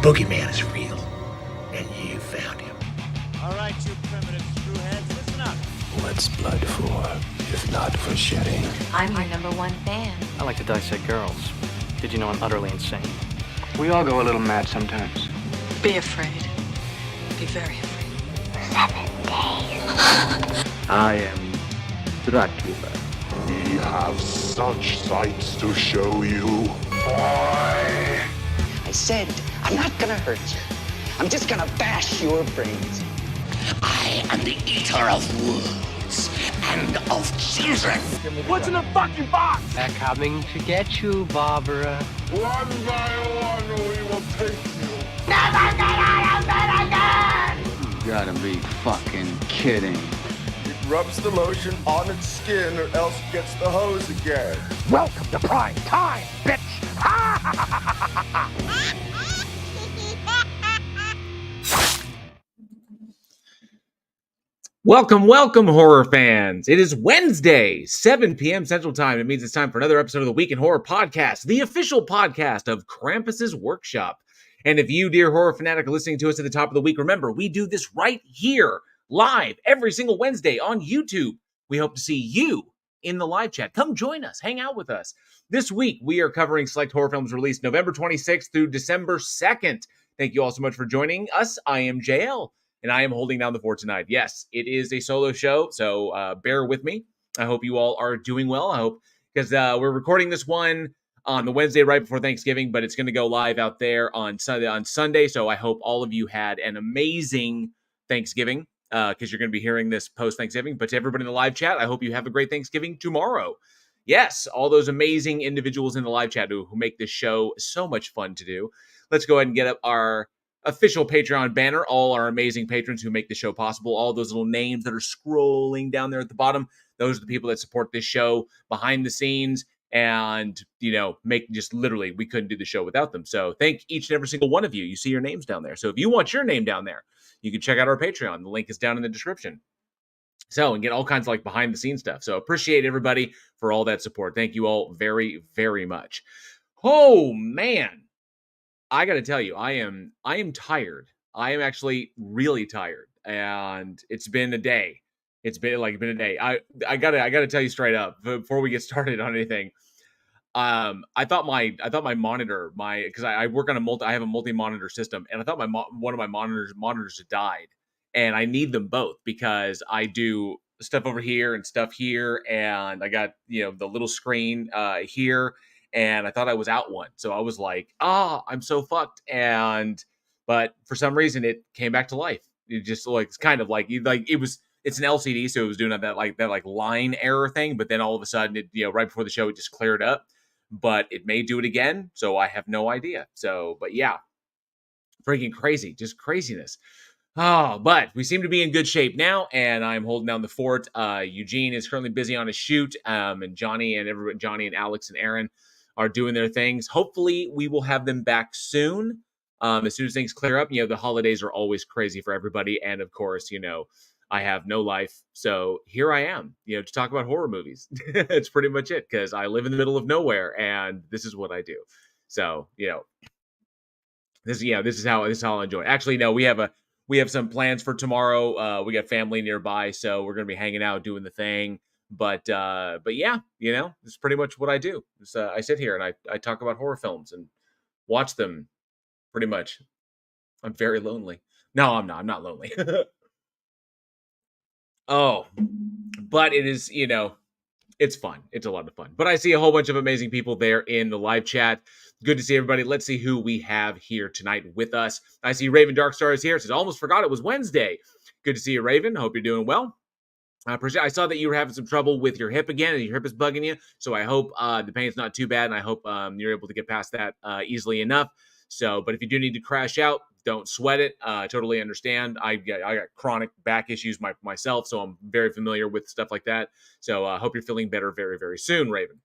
boogeyman is real, and you found him. All right, you primitive screwheads, listen up. What's blood for, if not for shedding? I'm your number one fan. I like to dissect girls. Did you know I'm utterly insane? We all go a little mad sometimes. Be afraid. Be very afraid. 7 days. I am Dracula. We have such sights to show you. Boy! I said, I'm not gonna hurt you. I'm just gonna bash your brains. I am the eater of worlds and of children. What's in the fucking box? They're coming to get you, Barbara. One by one, we will take you. Never get out of bed again! You gotta be fucking kidding. It rubs the lotion on its skin or else gets the hose again. Welcome to prime time, bitch! Welcome, horror fans. It is Wednesday, 7 p.m. Central Time. It means it's time for another episode of the Week in Horror podcast, the official podcast of Krampus's Workshop. And if you, dear horror fanatic, are listening to us at the top of the week, remember, we do this right here, live, every single Wednesday on YouTube. We hope to see you in the live chat. Come join us. Hang out with us. This week, we are covering select horror films released November 26th through December 2nd. Thank you all so much for joining us. I am JL. And I am holding down the fort tonight. Yes, it is a solo show, so bear with me. I hope you all are doing well. I hope, because we're recording this one on the Wednesday right before Thanksgiving, but it's going to go live out there on Sunday. So I hope all of you had an amazing Thanksgiving, because you're going to be hearing this post-Thanksgiving. But to everybody in the live chat, I hope you have a great Thanksgiving tomorrow. Yes, all those amazing individuals in the live chat who make this show so much fun to do. Let's go ahead and get up our official Patreon banner, all our amazing patrons who make the show possible, all those little names that are scrolling down there at the bottom. Those are the people that support this show behind the scenes and, make just literally, we couldn't do the show without them. So thank each and every single one of you. You see your names down there. So if you want your name down there, you can check out our Patreon. The link is down in the description. So, and get all kinds of behind the scenes stuff. So appreciate everybody for all that support. Thank you all very, very much. Oh, man. I got to tell you, I am tired. I am actually really tired, and it's been a day. It's been a day. I gotta tell you straight up before we get started on anything. I thought my monitor, because I work on I have a multi-monitor system, and I thought one of my monitors had died, and I need them both because I do stuff over here and stuff here, and I got the little screen here. And I thought I was out one. So I was like, I'm so fucked. But for some reason it came back to life. It just it's kind of it's an LCD. So it was doing that line error thing. But then all of a sudden it, right before the show, it just cleared up, but it may do it again. So I have no idea. So, but yeah, freaking crazy, just craziness. But we seem to be in good shape now, and I'm holding down the fort. Eugene is currently busy on a shoot, and Johnny and Alex and Aaron are doing their things. Hopefully we will have them back soon. As soon as things clear up, the holidays are always crazy for everybody. And of course, I have no life. So here I am, to talk about horror movies. It's pretty much it, because I live in the middle of nowhere and this is what I do. So, this is how I'll enjoy it. Actually, no, we have some plans for tomorrow. We got family nearby, so we're going to be hanging out, doing the thing. But yeah, this is pretty much what I do. I sit here and I talk about horror films and watch them pretty much. I'm very lonely. No, I'm not. I'm not lonely. But it is, it's fun. It's a lot of fun. But I see a whole bunch of amazing people there in the live chat. Good to see everybody. Let's see who we have here tonight with us. I see Raven Darkstar is here. It says, almost forgot it was Wednesday. Good to see you, Raven. Hope you're doing well. I saw that you were having some trouble with your hip again, and your hip is bugging you. So I hope the pain's not too bad, and I hope you're able to get past that easily enough. So, but if you do need to crash out, don't sweat it. Totally understand. I got chronic back issues myself, so I'm very familiar with stuff like that. So I hope you're feeling better very, very soon, Raven.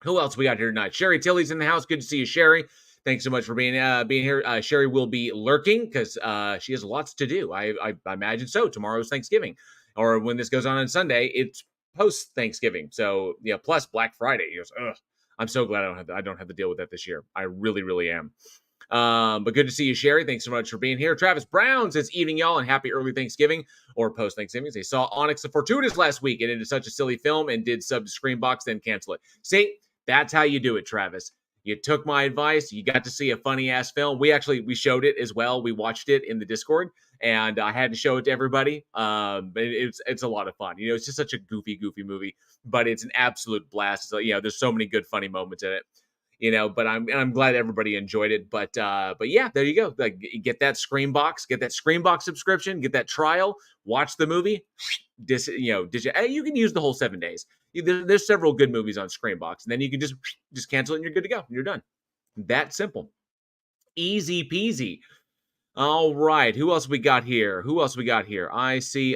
Who else we got here tonight? Sherry Tilly's in the house. Good to see you, Sherry. Thanks so much for being here. Sherry will be lurking because she has lots to do. I imagine so. Tomorrow's Thanksgiving. Or when this goes on Sunday, it's post-Thanksgiving. So, plus Black Friday. He goes, ugh, I'm so glad I don't have to deal with that this year. I really, really am. But good to see you, Sherry. Thanks so much for being here. Travis Brown says, evening, y'all, and happy early Thanksgiving or post-Thanksgiving. They saw Onyx the Fortuitous last week, and it is such a silly film and did sub to Screenbox, then cancel it. See, that's how you do it, Travis. You took my advice. You got to see a funny-ass film. We showed it as well. We watched it in the Discord, and I had to show it to everybody. But it's a lot of fun. It's just such a goofy movie, but it's an absolute blast. So, there's so many good, funny moments in it. But I'm glad everybody enjoyed it. But yeah, there you go. Like, get that Screenbox subscription, get that trial, watch the movie. You can use the whole 7 days. There's several good movies on Screenbox, and then you can just cancel it and you're good to go. And you're done. That simple. Easy peasy. All right. Who else we got here? I see.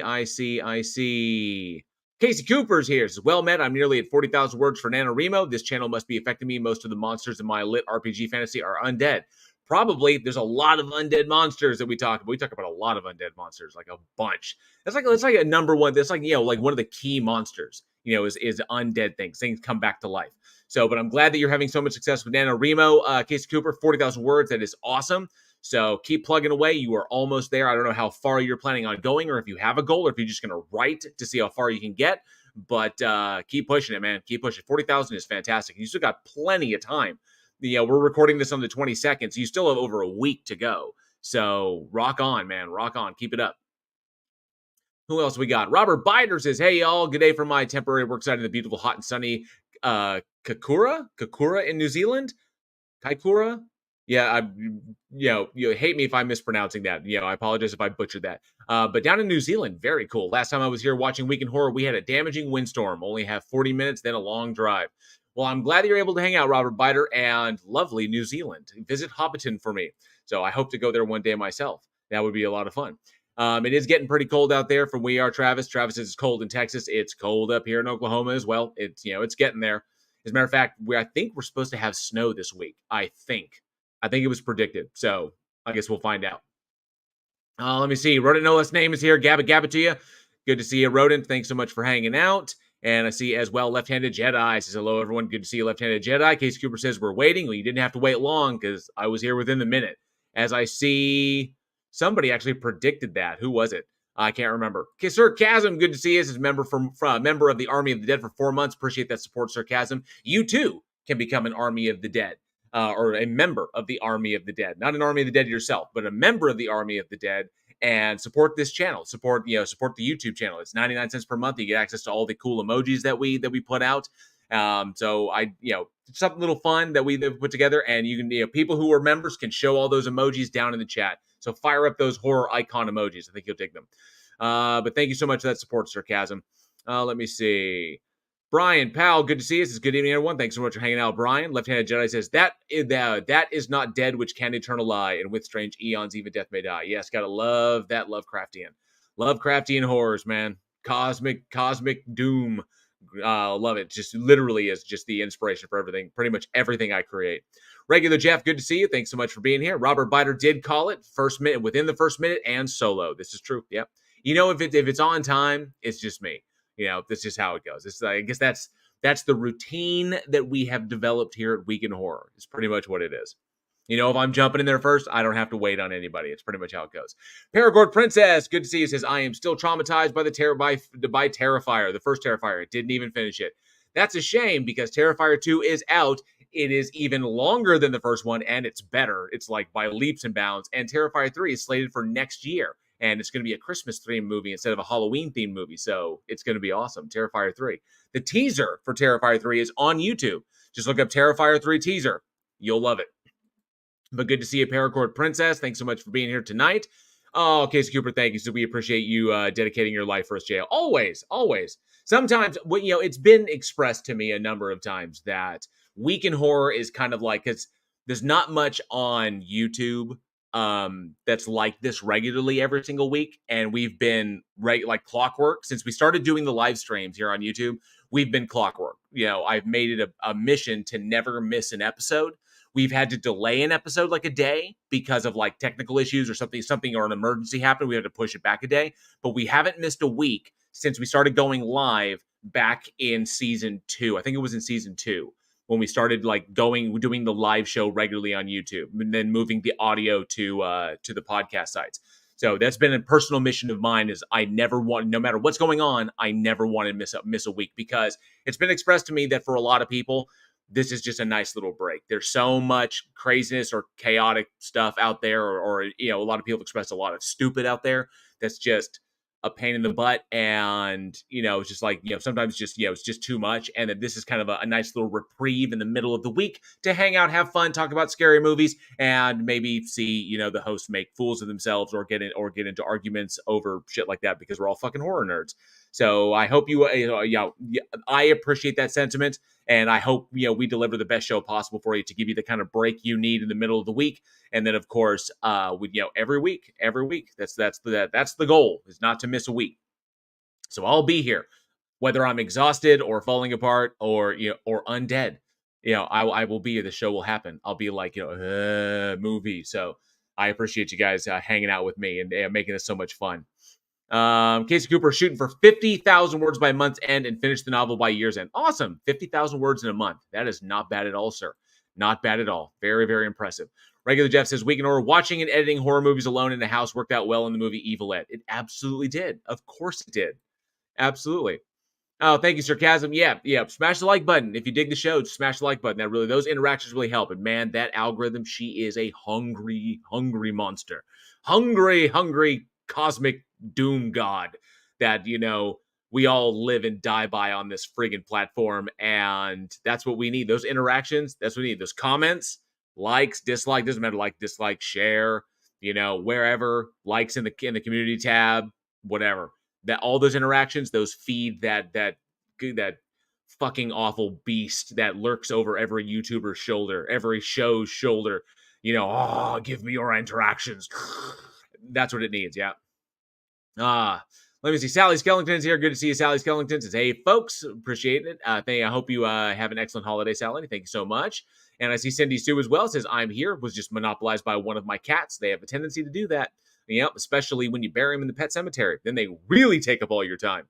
Casey Cooper's here. Says, well met. I'm nearly at 40,000 words for NaNoWriMo. This channel must be affecting me. Most of the monsters in my lit RPG fantasy are undead. Probably there's a lot of undead monsters that we talk about. We talk about a lot of undead monsters, like a bunch. That's like a number one. That's like, like one of the key monsters, is undead things. Things come back to life. So, but I'm glad that you're having so much success with NaNoWriMo. Casey Cooper, 40,000 words. That is awesome. So keep plugging away. You are almost there. I don't know how far you're planning on going, or if you have a goal, or if you're just going to write to see how far you can get. But keep pushing it, man. Keep pushing. 40,000 is fantastic. You still got plenty of time. We're recording this on the 22nd, so you still have over a week to go. So rock on, man. Rock on. Keep it up. Who else we got? Robert Bider says, hey, y'all. Good day from my temporary work site in the beautiful, hot and sunny Kakura in New Zealand. Kaikoura? Yeah, you hate me if I'm mispronouncing that. I apologize if I butchered that. But down in New Zealand, very cool. Last time I was here watching Week in Horror, we had a damaging windstorm. Only have 40 minutes, then a long drive. Well, I'm glad that you're able to hang out, Robert Bider, and lovely New Zealand. Visit Hobbiton for me. So I hope to go there one day myself. That would be a lot of fun. It is getting pretty cold out there from we are Travis. Travis says it's cold in Texas. It's cold up here in Oklahoma as well. It's getting there. As a matter of fact, I think we're supposed to have snow this week. I think it was predicted. So I guess we'll find out. Let me see. Rodent No Less Name is here. Gabba to you. Good to see you, Rodent. Thanks so much for hanging out. And I see as well Left-Handed Jedi says, hello, everyone. Good to see you, Left-Handed Jedi. Casey Cooper says, we're waiting. Well, you didn't have to wait long because I was here within the minute. As I see somebody actually predicted that. Who was it? I can't remember. Okay, Sir Chasm, good to see you. As a member member of the Army of the Dead for 4 months. Appreciate that support, Sir Chasm. You too can become an Army of the Dead. Or a member of the Army of the Dead. Not an Army of the Dead yourself, but a member of the Army of the Dead. And support this channel. Support the YouTube channel. It's 99 cents per month. You get access to all the cool emojis that we put out. So something little fun that we put together, and you can, people who are members can show all those emojis down in the chat. So fire up those horror icon emojis. I think you'll dig them. But thank you so much for that support, Sarcasm. Let me see. Brian Powell, good to see us. It's good evening, everyone. Thanks so much for hanging out, Brian. Left-Handed Jedi says, that is not dead, which can eternal lie, and with strange eons, even death may die. Yes, gotta love that Lovecraftian horrors, man. Cosmic doom. Love it. Just literally is just the inspiration for everything, pretty much everything I create. Regular Jeff, good to see you. Thanks so much for being here. Robert Bider did call it within the first minute and solo. This is true. Yep. If it's on time, it's just me. That's just how it goes. I guess that's the routine that we have developed here at Week in Horror. It's pretty much what it is. If I'm jumping in there first, I don't have to wait on anybody. It's pretty much how it goes. Paragord Princess, good to see you. Says, I am still traumatized by by Terrifier, the first Terrifier. I didn't even finish it. That's a shame because Terrifier 2 is out. It is even longer than the first one, and it's better. It's like by leaps and bounds. And Terrifier 3 is slated for next year. And it's going to be a Christmas-themed movie instead of a Halloween-themed movie. So it's going to be awesome. Terrifier 3. The teaser for Terrifier 3 is on YouTube. Just look up Terrifier 3 teaser. You'll love it. But good to see you, Paracord Princess. Thanks so much for being here tonight. Oh, Casey Cooper, thank you. So we appreciate you dedicating your life for us, JL. Always. Sometimes, it's been expressed to me a number of times that Week in Horror is kind of like, because there's not much on YouTube that's like this regularly every single week, and we've been like clockwork since we started doing the live streams here on YouTube. We've been clockwork. I've made it a mission to never miss an episode. We've had to delay an episode like a day because of like technical issues or something or an emergency happened. We had to push it back a day, but we haven't missed a week since we started going live back in season 2. I think it was in season 2. when we started like doing the live show regularly on YouTube, and then moving the audio to the podcast sites. So that's been a personal mission of mine. Is I never want, no matter what's going on, I never want to miss a week, because it's been expressed to me that for a lot of people, this is just a nice little break. There's so much craziness or chaotic stuff out there, or a lot of people express a lot of stupid out there. That's just a pain in the butt, and it's just like sometimes just it's just too much, and that this is kind of a nice little reprieve in the middle of the week to hang out, have fun, talk about scary movies, and maybe see the hosts make fools of themselves or get into arguments over shit like that, because we're all fucking horror nerds. So I hope I appreciate that sentiment, and I hope we deliver the best show possible for you to give you the kind of break you need in the middle of the week. And then of course, every week, that's the goal, is not to miss a week. So I'll be here, whether I'm exhausted or falling apart or or undead. I will be here. The show will happen. I'll be like movie. So I appreciate you guys hanging out with me and making this so much fun. Casey Cooper shooting for 50,000 words by month's end and finish the novel by year's end. Awesome. 50,000 words in a month. That is not bad at all, sir. Not bad at all. Very, very impressive. Regular Jeff says, Week in Horror, watching and editing horror movies alone in the house worked out well in the movie Evil Ed. It absolutely did. Of course it did. Absolutely. Oh, thank you, Sarcasm. Yeah. Smash the like button. If you dig the show, smash the like button. Those interactions really help. And man, that algorithm, she is a hungry, hungry monster. Hungry cosmic doom god that we all live and die by on this friggin' platform, and that's what we need. Those interactions, that's what we need. Those comments, likes, dislike, doesn't matter, like, dislike, share, wherever, likes in the community tab, whatever. That all those interactions, those feed that fucking awful beast that lurks over every YouTuber's shoulder, every show's shoulder. Give me your interactions. That's what it needs. Yeah. Let me see. Sally Skellington's here. Good to see you, Sally Skellington. Says, hey, folks, appreciate it. I hope you have an excellent holiday, Sally. Thank you so much. And I see Cindy Sue as well. Says, I'm here. Was just monopolized by one of my cats. They have a tendency to do that. Yep, especially when you bury them in the pet cemetery. Then they really take up all your time.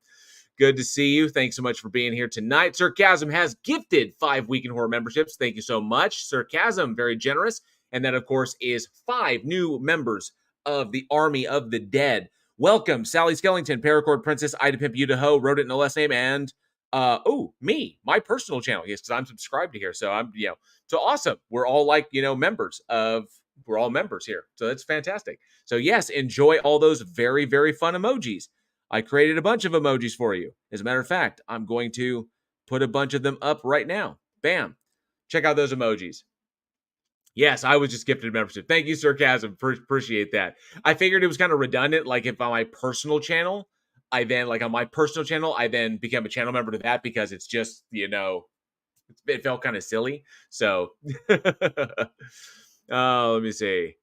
Good to see you. Thanks so much for being here tonight. Sarcasm has gifted 5 Week in Horror memberships. Thank you so much. Sarcasm, very generous. And that, of course, is 5 new members of the Army of the Dead. Welcome, Sally Skellington, Paracord Princess, Ida Pimp Udaho, wrote it in the last name, and me, my personal channel. Yes, because I'm subscribed to here. So I'm, so awesome. We're all like, we're all members here. So that's fantastic. So yes, enjoy all those very, very fun emojis. I created a bunch of emojis for you. As a matter of fact, I'm going to put a bunch of them up right now. Bam. Check out those emojis. Yes, I was just gifted a membership. Thank you, Sarcasm. Appreciate that. I figured it was kind of redundant. Like if on my personal channel, I then became a channel member to that, because it's just, it felt kind of silly. So let me see.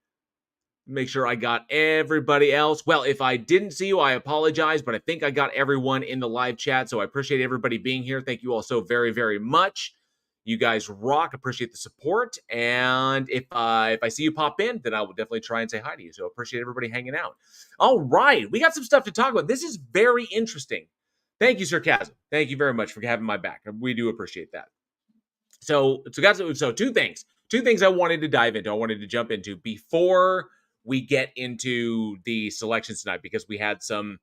Make sure I got everybody else. Well, if I didn't see you, I apologize, but I think I got everyone in the live chat. So I appreciate everybody being here. Thank you all so very, very much. You guys rock. Appreciate the support. And if I see you pop in, then I will definitely try and say hi to you. So appreciate everybody hanging out. All right. We got some stuff to talk about. This is very interesting. Thank you, Sarcasm. Thank you very much for having my back. We do appreciate that. So two things. Two things I wanted to dive into. I wanted to jump into before we get into the selections tonight, because we had some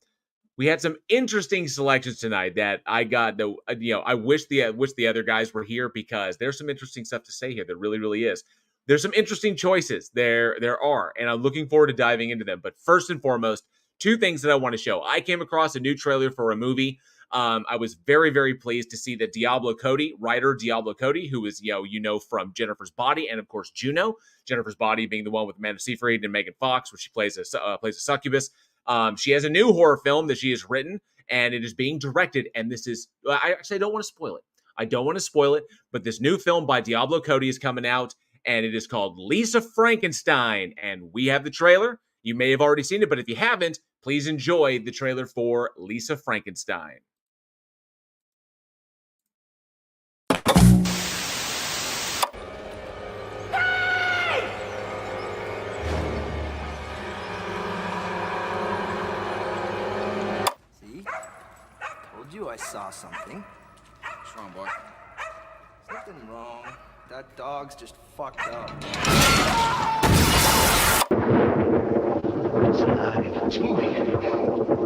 interesting selections tonight that I got. I wish the other guys were here, because there's some interesting stuff to say here. There really, really is. There's some interesting choices. There are, and I'm looking forward to diving into them. But first and foremost, two things that I want to show. I came across a new trailer for a movie. I was very, very pleased to see that Diablo Cody, writer Diablo Cody, who is, from Jennifer's Body and, of course, Juno. Jennifer's Body being the one with Amanda Seyfried and Megan Fox, where she plays a succubus. She has a new horror film that she has written, and it is being directed. And this is, I don't want to spoil it. But this new film by Diablo Cody is coming out, and it is called Lisa Frankenstein. And we have the trailer. You may have already seen it, but if you haven't, please enjoy the trailer for Lisa Frankenstein. I saw something. What's wrong, boy? Something wrong. That dog's just fucked up. It's alive. It's moving.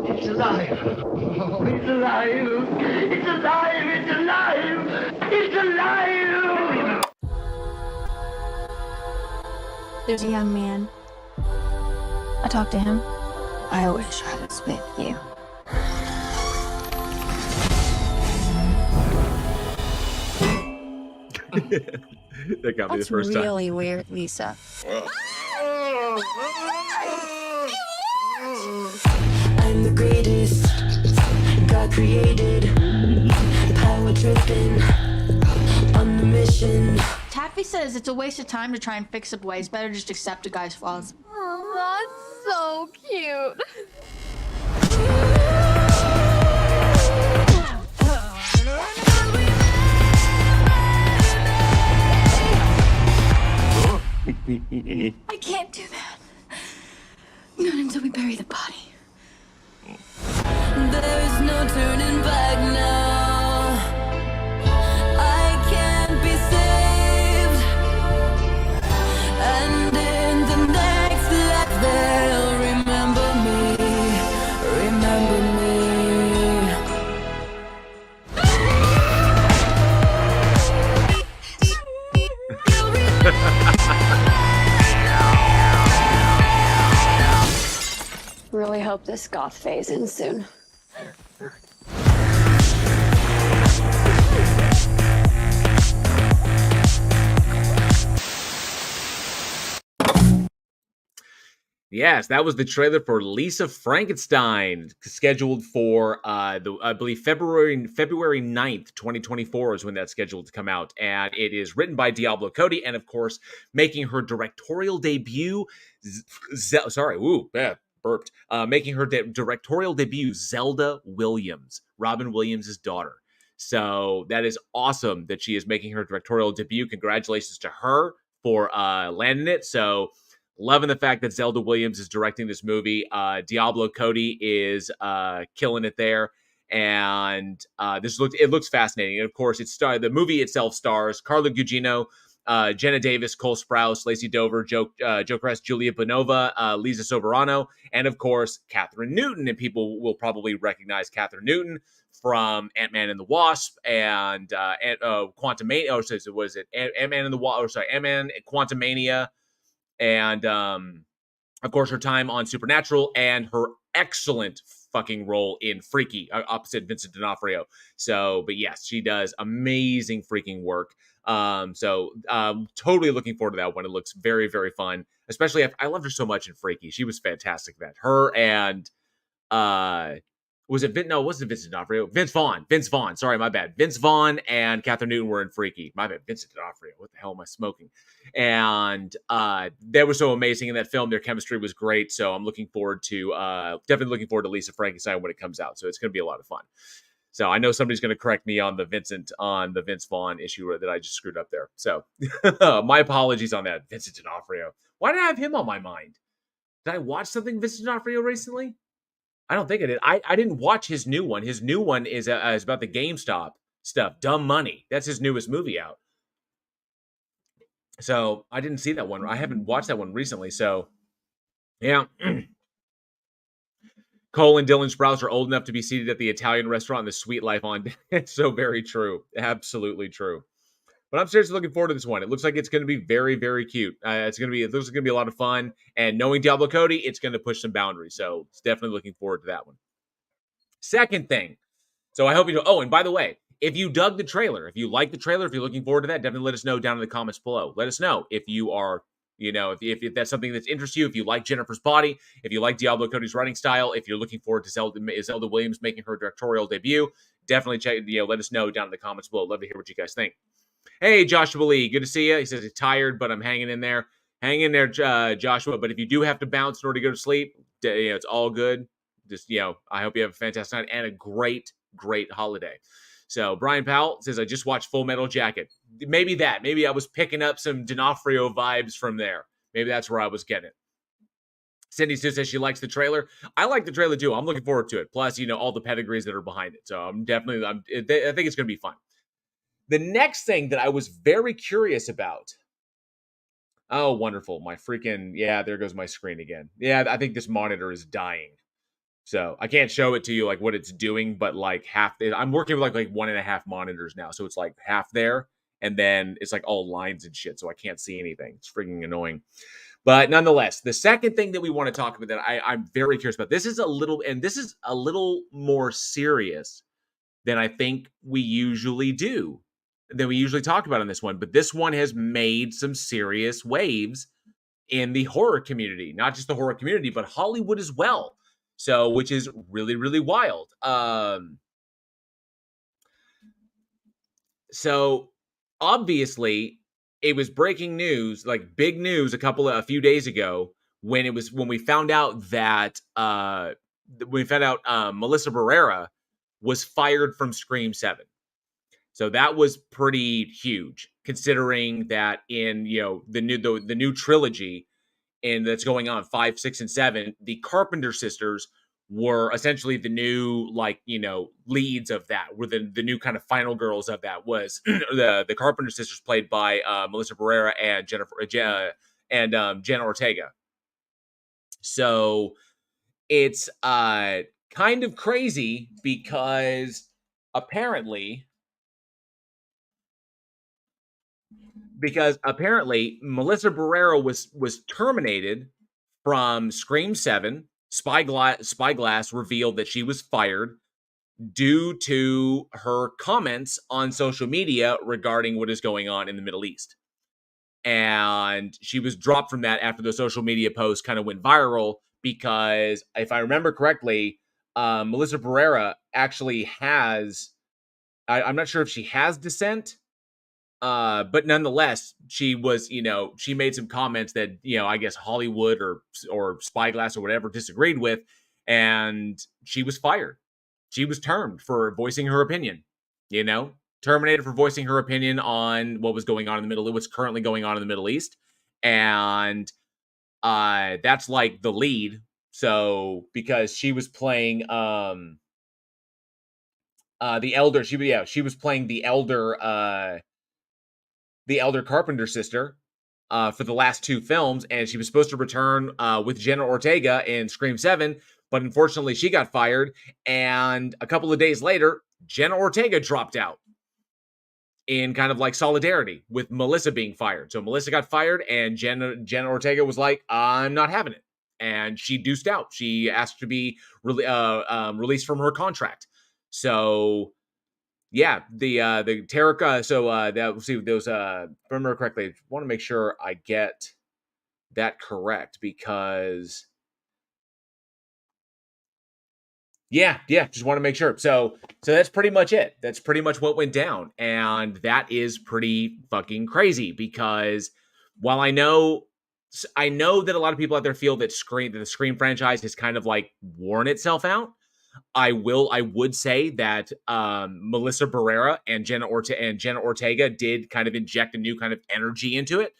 It's alive. Oh, it's alive. It's alive. It's alive. It's alive. There's a young man. I talked to him. I wish I was with you. That got me the That's first time. really weird, Lisa. I'm the greatest. God created. Power tripping. On the mission. Taffy says it's a waste of time to try and fix a boy. It's better just accept a guy's flaws. Oh, that's so cute. I can't do that. Not until we bury the body. There is no turning back now. I can't be saved. And in the next life they'll remember me. Remember me. Really hope this goth phase ends soon. Yes, that was the trailer for Lisa Frankenstein, scheduled for I believe February 9th, 2024 is when that's scheduled to come out. And it is written by Diablo Cody, and of course, making her directorial debut. Making her directorial debut, Zelda Williams, Robin Williams' daughter. So that is awesome that she is making her directorial debut. Congratulations to her for landing it. So loving the fact that Zelda Williams is directing this movie. Diablo Cody is killing it there. And it looks fascinating. And of course, the movie itself stars Carla Gugino, Jenna Davis, Cole Sprouse, Lacey Dover, Joe Crest, Julia Bonova, Lisa Soberano, and of course, Catherine Newton. And people will probably recognize Catherine Newton from Ant-Man and the Wasp and Quantumania. Oh, so was it Ant-Man and the Wasp? Or sorry, Ant-Man, Quantumania, and of course, her time on Supernatural and her excellent fucking role in Freaky, opposite Vincent D'Onofrio. So, but yes, she does amazing freaking work. Totally looking forward to that one. It looks very, very fun. Especially, I loved her so much in Freaky. She was fantastic in that. Her and, it wasn't Vincent D'Onofrio. Vince Vaughn. Sorry, my bad. Vince Vaughn and Catherine Newton were in Freaky. My bad. Vincent D'Onofrio. What the hell am I smoking? And they were so amazing in that film. Their chemistry was great. So I'm definitely looking forward to Lisa Frankenstein when it comes out. So it's going to be a lot of fun. So I know somebody's going to correct me on the Vince Vaughn issue that I just screwed up there. So my apologies on that. Vincent D'Onofrio. Why did I have him on my mind? Did I watch something Vincent D'Onofrio recently? I don't think I did. I didn't watch his new one. His new one is about the GameStop stuff. Dumb Money. That's his newest movie out. So I didn't see that one. I haven't watched that one recently. So yeah. Cole and Dylan Sprouse are old enough to be seated at the Italian restaurant in the Sweet Life on. It's so very true. Absolutely true. But I'm seriously looking forward to this one. It looks like it's going to be very, very cute. It looks like it's going to be a lot of fun. And knowing Diablo Cody, it's going to push some boundaries. So it's definitely looking forward to that one. Second thing. So I hope you know. Oh, and by the way, if you dug the trailer, if you like the trailer, if you're looking forward to that, definitely let us know down in the comments below. Let us know if you are, if that's something that interests you, if you like Jennifer's Body, if you like Diablo Cody's writing style, if you're looking forward to Zelda Williams making her directorial debut, definitely let us know down in the comments below. Love to hear what you guys think. Hey, Joshua Lee, good to see you. He says he's tired, but I'm hanging in there. Hang in there, Joshua. But if you do have to bounce in order to go to sleep, it's all good. Just, I hope you have a fantastic night and a great, great holiday. So Brian Powell says, I just watched Full Metal Jacket. Maybe I was picking up some D'Onofrio vibes from there. Maybe that's where I was getting it. Cindy Sue says she likes the trailer. I like the trailer too. I'm looking forward to it. Plus, all the pedigrees that are behind it. So I think it's going to be fun. The next thing that I was very curious about. Oh, wonderful. My freaking, yeah, there goes my screen again. Yeah, I think this monitor is dying. So I can't show it to you like what it's doing, but like half, I'm working with like 1.5 monitors now. So it's like half there. And then it's like all lines and shit. So I can't see anything. It's freaking annoying. But nonetheless, the second thing that we want to talk about that I'm very curious about, this is a little more serious than I think we usually do, than we usually talk about on this one. But this one has made some serious waves in the horror community, not just the horror community, but Hollywood as well. So, which is really, really wild. So obviously it was breaking news, like big news a few days ago when we found out that Melissa Barrera was fired from Scream 7. So that was pretty huge, considering that in the new trilogy and that's going on 5, 6, and 7, the Carpenter sisters were essentially the new leads of that. Were the new kind of final girls of that was the Carpenter sisters played by Melissa Barrera and Jenna Ortega. So it's kind of crazy because apparently Melissa Barrera was terminated from Scream 7. Spyglass revealed that she was fired due to her comments on social media regarding what is going on in the Middle East. And she was dropped from that after the social media post kind of went viral because, if I remember correctly, Melissa Barrera actually has, I'm not sure if she has dissent, but nonetheless, she was, she made some comments that, I guess Hollywood or Spyglass or whatever disagreed with, and she was fired. She was termed for voicing her opinion, terminated for voicing her opinion on what was going on in the Middle East, what's currently going on in the Middle East. And that's like the lead. So because she was playing the elder, she was playing the elder Carpenter sister for the last 2 films, and she was supposed to return with Jenna Ortega in Scream 7, but unfortunately she got fired, and a couple of days later, Jenna Ortega dropped out in kind of like solidarity with Melissa being fired. So Melissa got fired, and Jenna Ortega was like, I'm not having it. And she deuced out. She asked to be released from her contract. So yeah, the Tarek. So that see those. If I remember correctly, I want to make sure I get that correct because yeah, just want to make sure. So that's pretty much it. That's pretty much what went down, and that is pretty fucking crazy because while I know that a lot of people out there feel that the Scream franchise has kind of like worn itself out. I would say that Melissa Barrera and Jenna Ortega did kind of inject a new kind of energy into it.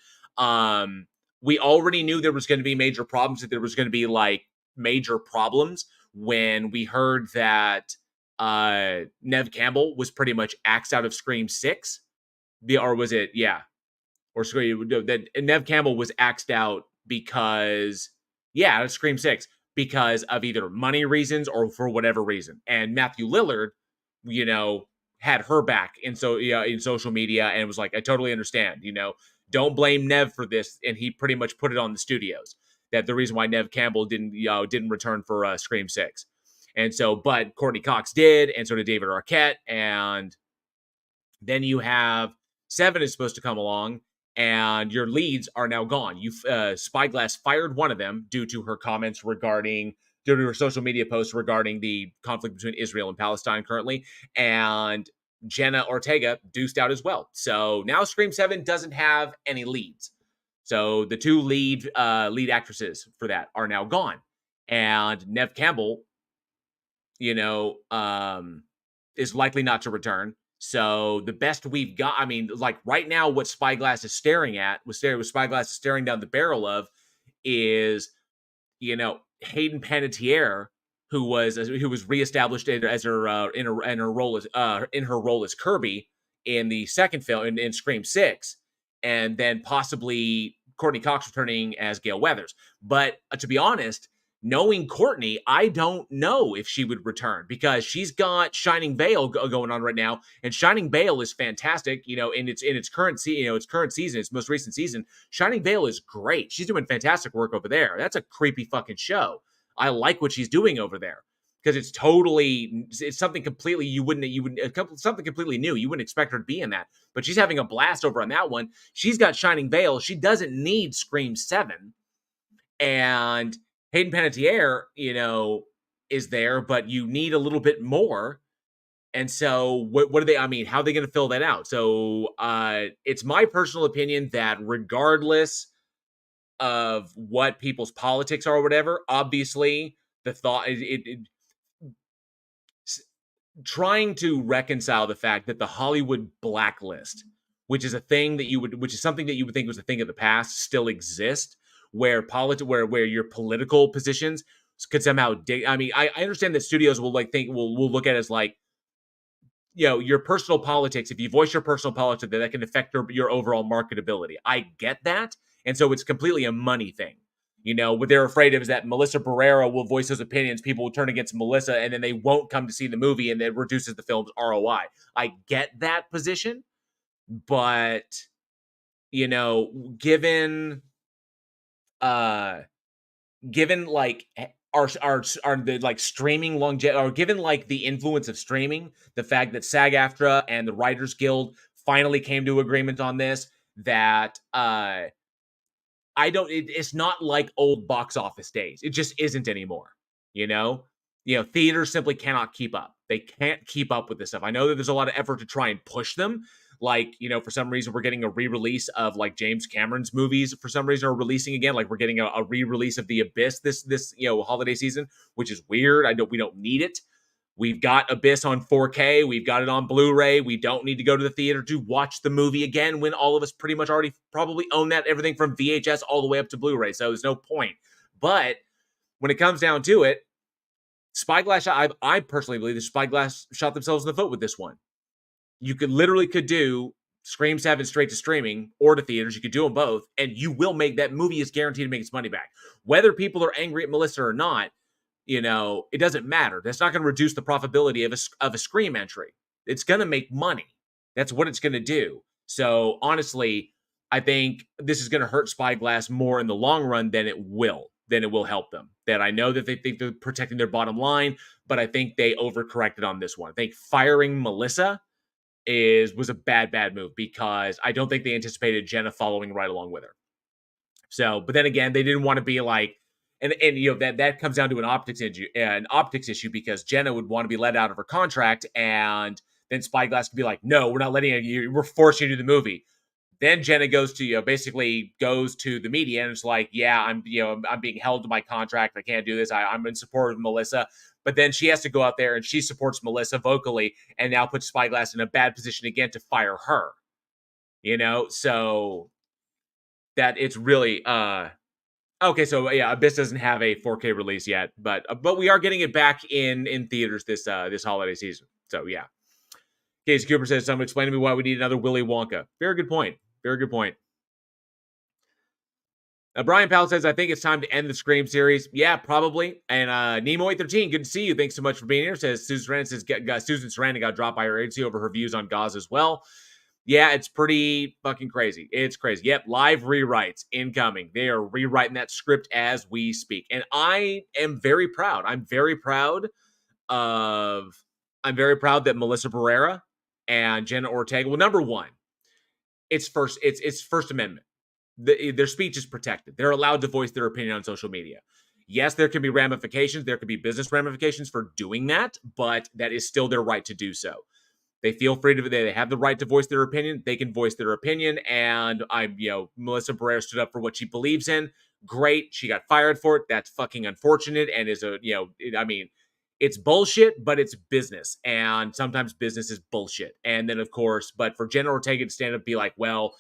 We already knew there was going to be major problems, that there was going to be like major problems when we heard that Neve Campbell was pretty much axed out of Scream 6. That Neve Campbell was axed out because out of Scream 6. Because of either money reasons or for whatever reason. And Matthew Lillard, had her back in social media and was like, I totally understand, don't blame Neve for this. And he pretty much put it on the studios that the reason why Neve Campbell didn't return for Scream 6. And so, but Courtney Cox did, and so did David Arquette. And then you have 7 is supposed to come along, and your leads are now gone. Spyglass fired one of them due to her comments due to her social media posts regarding the conflict between Israel and Palestine currently, and Jenna Ortega deuced out as well. So now Scream 7 doesn't have any leads. So the 2 lead actresses for that are now gone, and Neve Campbell, is likely not to return. So the best we've got, like right now, what Spyglass is staring at, what Spyglass is staring down the barrel of, is Hayden Panettiere, who was reestablished as her in her role as Kirby in the second film in Scream 6, and then possibly Courtney Cox returning as Gale Weathers. But to be honest, knowing Courtney, I don't know if she would return because she's got Shining Vale going on right now, and Shining Vale is fantastic. You know, in its current season, its most recent season, Shining Vale is great. She's doing fantastic work over there. That's a creepy fucking show. I like what she's doing over there because it's something completely something completely new. You wouldn't expect her to be in that, but she's having a blast over on that one. She's got Shining Vale. She doesn't need Scream 7, and Hayden Panettiere, you know, is there, but you need a little bit more. And so what are they, I mean, how are they going to fill that out? So it's my personal opinion that regardless of what people's politics are or whatever, obviously the thought trying to reconcile the fact that the Hollywood blacklist, which is something that you would think was a thing of the past, still exists, where your political positions could somehow I mean, I understand that studios will will look at it as like, you know, your personal politics. If you voice your personal politics, that can affect your overall marketability. I get that, and so it's completely a money thing. You know, what they're afraid of is that Melissa Barrera will voice those opinions. People will turn against Melissa, and then they won't come to see the movie, and it reduces the film's ROI. I get that position, but you know, given like our the like streaming longevity, or given like the influence of streaming, the fact that SAG-AFTRA and the Writers Guild finally came to agreement on this, that it's not like old box office days. It just isn't anymore. You know, theaters simply cannot keep up. They can't keep up with this stuff. I know that there's a lot of effort to try and push them. Like, you know, for some reason, we're getting a re-release of like James Cameron's movies for some reason are releasing again. Like we're getting a re-release of The Abyss this holiday season, which is weird. We don't need it. We've got Abyss on 4K. We've got it on Blu-ray. We don't need to go to the theater to watch the movie again when all of us pretty much already probably own that, everything from VHS all the way up to Blu-ray. So there's no point. But when it comes down to it, Spyglass, I personally believe that Spyglass shot themselves in the foot with this one. You could do Scream 7 straight to streaming or to theaters. You could do them both, and you will make that movie is guaranteed to make its money back. Whether people are angry at Melissa or not, you know, it doesn't matter. That's not going to reduce the profitability of a Scream entry. It's going to make money. That's what it's going to do. So honestly, I think this is going to hurt Spyglass more in the long run than it will help them. That I know that they think they're protecting their bottom line, but I think they overcorrected on this one. I think firing Melissa was a bad move because I don't think they anticipated Jenna following right along with her. So, but then again, they didn't want to be like, and you know, that comes down to an optics issue because Jenna would want to be let out of her contract, and then Spyglass could be like, no, we're not letting you, we're forcing you to do the movie. Then Jenna goes to, basically goes to the media and it's like, yeah, I'm being held to my contract. I can't do this. I'm in support of Melissa. But then she has to go out there and she supports Melissa vocally and now puts Spyglass in a bad position again to fire her. You know, so that it's really okay. So yeah, Abyss doesn't have a 4K release yet, but we are getting it back in theaters this holiday season. So yeah. Casey Cooper says, "Someone explain to me why we need another Willy Wonka." Very good point. Very good point. Brian Powell says, I think it's time to end the Scream series. Yeah, probably. And Nemo813, good to see you. Thanks so much for being here. Says Susan Sarandon got dropped by her agency over her views on Gauze as well. Yeah, it's pretty fucking crazy. It's crazy. Yep, live rewrites incoming. They are rewriting that script as we speak. And I am very proud. I'm very proud that Melissa Barrera and Jenna Ortega, well, number one, it's First Amendment. Their speech is protected. They're allowed to voice their opinion on social media. Yes, there can be ramifications. There could be business ramifications for doing that, but that is still their right to do so. They feel free to, they have the right to voice their opinion. They can voice their opinion. And Melissa Barrera stood up for what she believes in. Great. She got fired for it. That's fucking unfortunate. And it's bullshit, but it's business. And sometimes business is bullshit. And then, of course, but for Jenna Ortega to stand up and be like, well,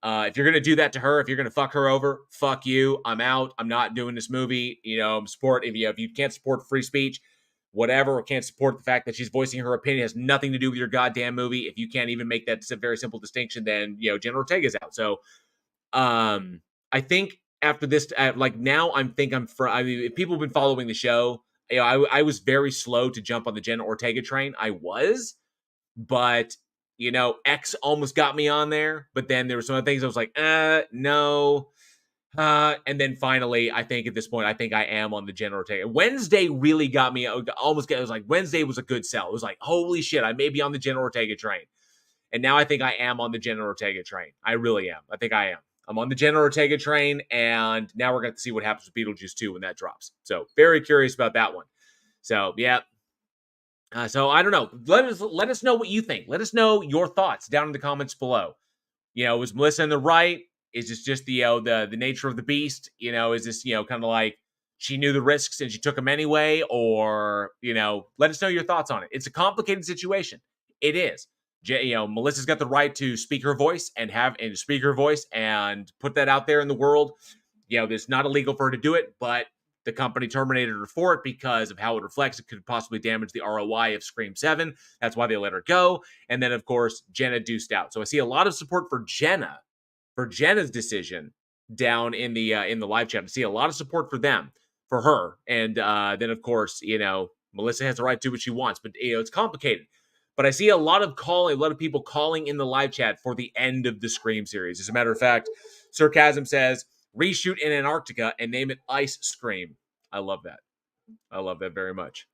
if you're going to do that to her, if you're going to fuck her over, fuck you. I'm out. I'm not doing this movie. If you can't support free speech, whatever, or can't support the fact that she's voicing her opinion, has nothing to do with your goddamn movie. If you can't even make that very simple distinction, then, Jenna Ortega's out. So, I think after this, now I mean, if people have been following the show, I was very slow to jump on the Jenna Ortega train. I was, but, X almost got me on there, but then there were some other things I was like, no. And then finally, I think at this point, I am on the Jenna Ortega. Wednesday really got me. It was like Wednesday was a good sell. It was like, holy shit, I may be on the Jenna Ortega train. And now I think I am on the Jenna Ortega train. I really am. I think I am. I'm on the Jenna Ortega train, and now we're going to see what happens with Beetlejuice 2 when that drops. So very curious about that one. So, yeah. So I don't know. Let us know what you think. Let us know your thoughts down in the comments below. Was Melissa in the right? Is this just the nature of the beast? Is this, kind of like she knew the risks and she took them anyway? Or, let us know your thoughts on it. It's a complicated situation. It is. Melissa's got the right to speak her voice and put that out there in the world. It's not illegal for her to do it, but the company terminated her for it because of how it reflects. It could possibly damage the ROI of Scream 7. That's why they let her go. And then, of course, Jenna deuced out. So I see a lot of support for Jenna's decision down in the live chat. I see a lot of support for her. And then, of course, Melissa has the right to do what she wants, but it's complicated. But I see a lot of people calling in the live chat for the end of the Scream series. As a matter of fact, Sarcasm says, reshoot in Antarctica and name it Ice Scream. I love that. I love that very much.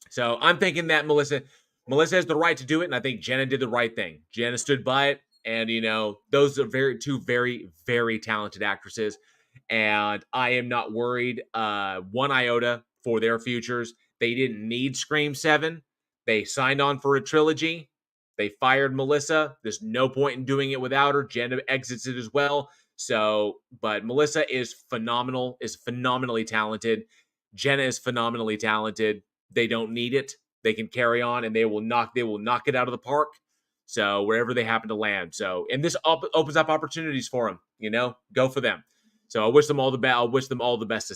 So I'm thinking that Melissa has the right to do it, and I think Jenna did the right thing. Jenna stood by it, and those are two very, very talented actresses, and I am not worried one iota for their futures. They didn't need Scream 7. They signed on for a trilogy. They fired Melissa. There's no point in doing it without her. Jenna exits it as well. So, but Melissa is phenomenally talented. Jenna is phenomenally talented. They don't need it. They can carry on, and they will knock it out of the park. So wherever they happen to land. So, and this opens up opportunities for them. Go for them. So I wish them all the best. I wish them all the best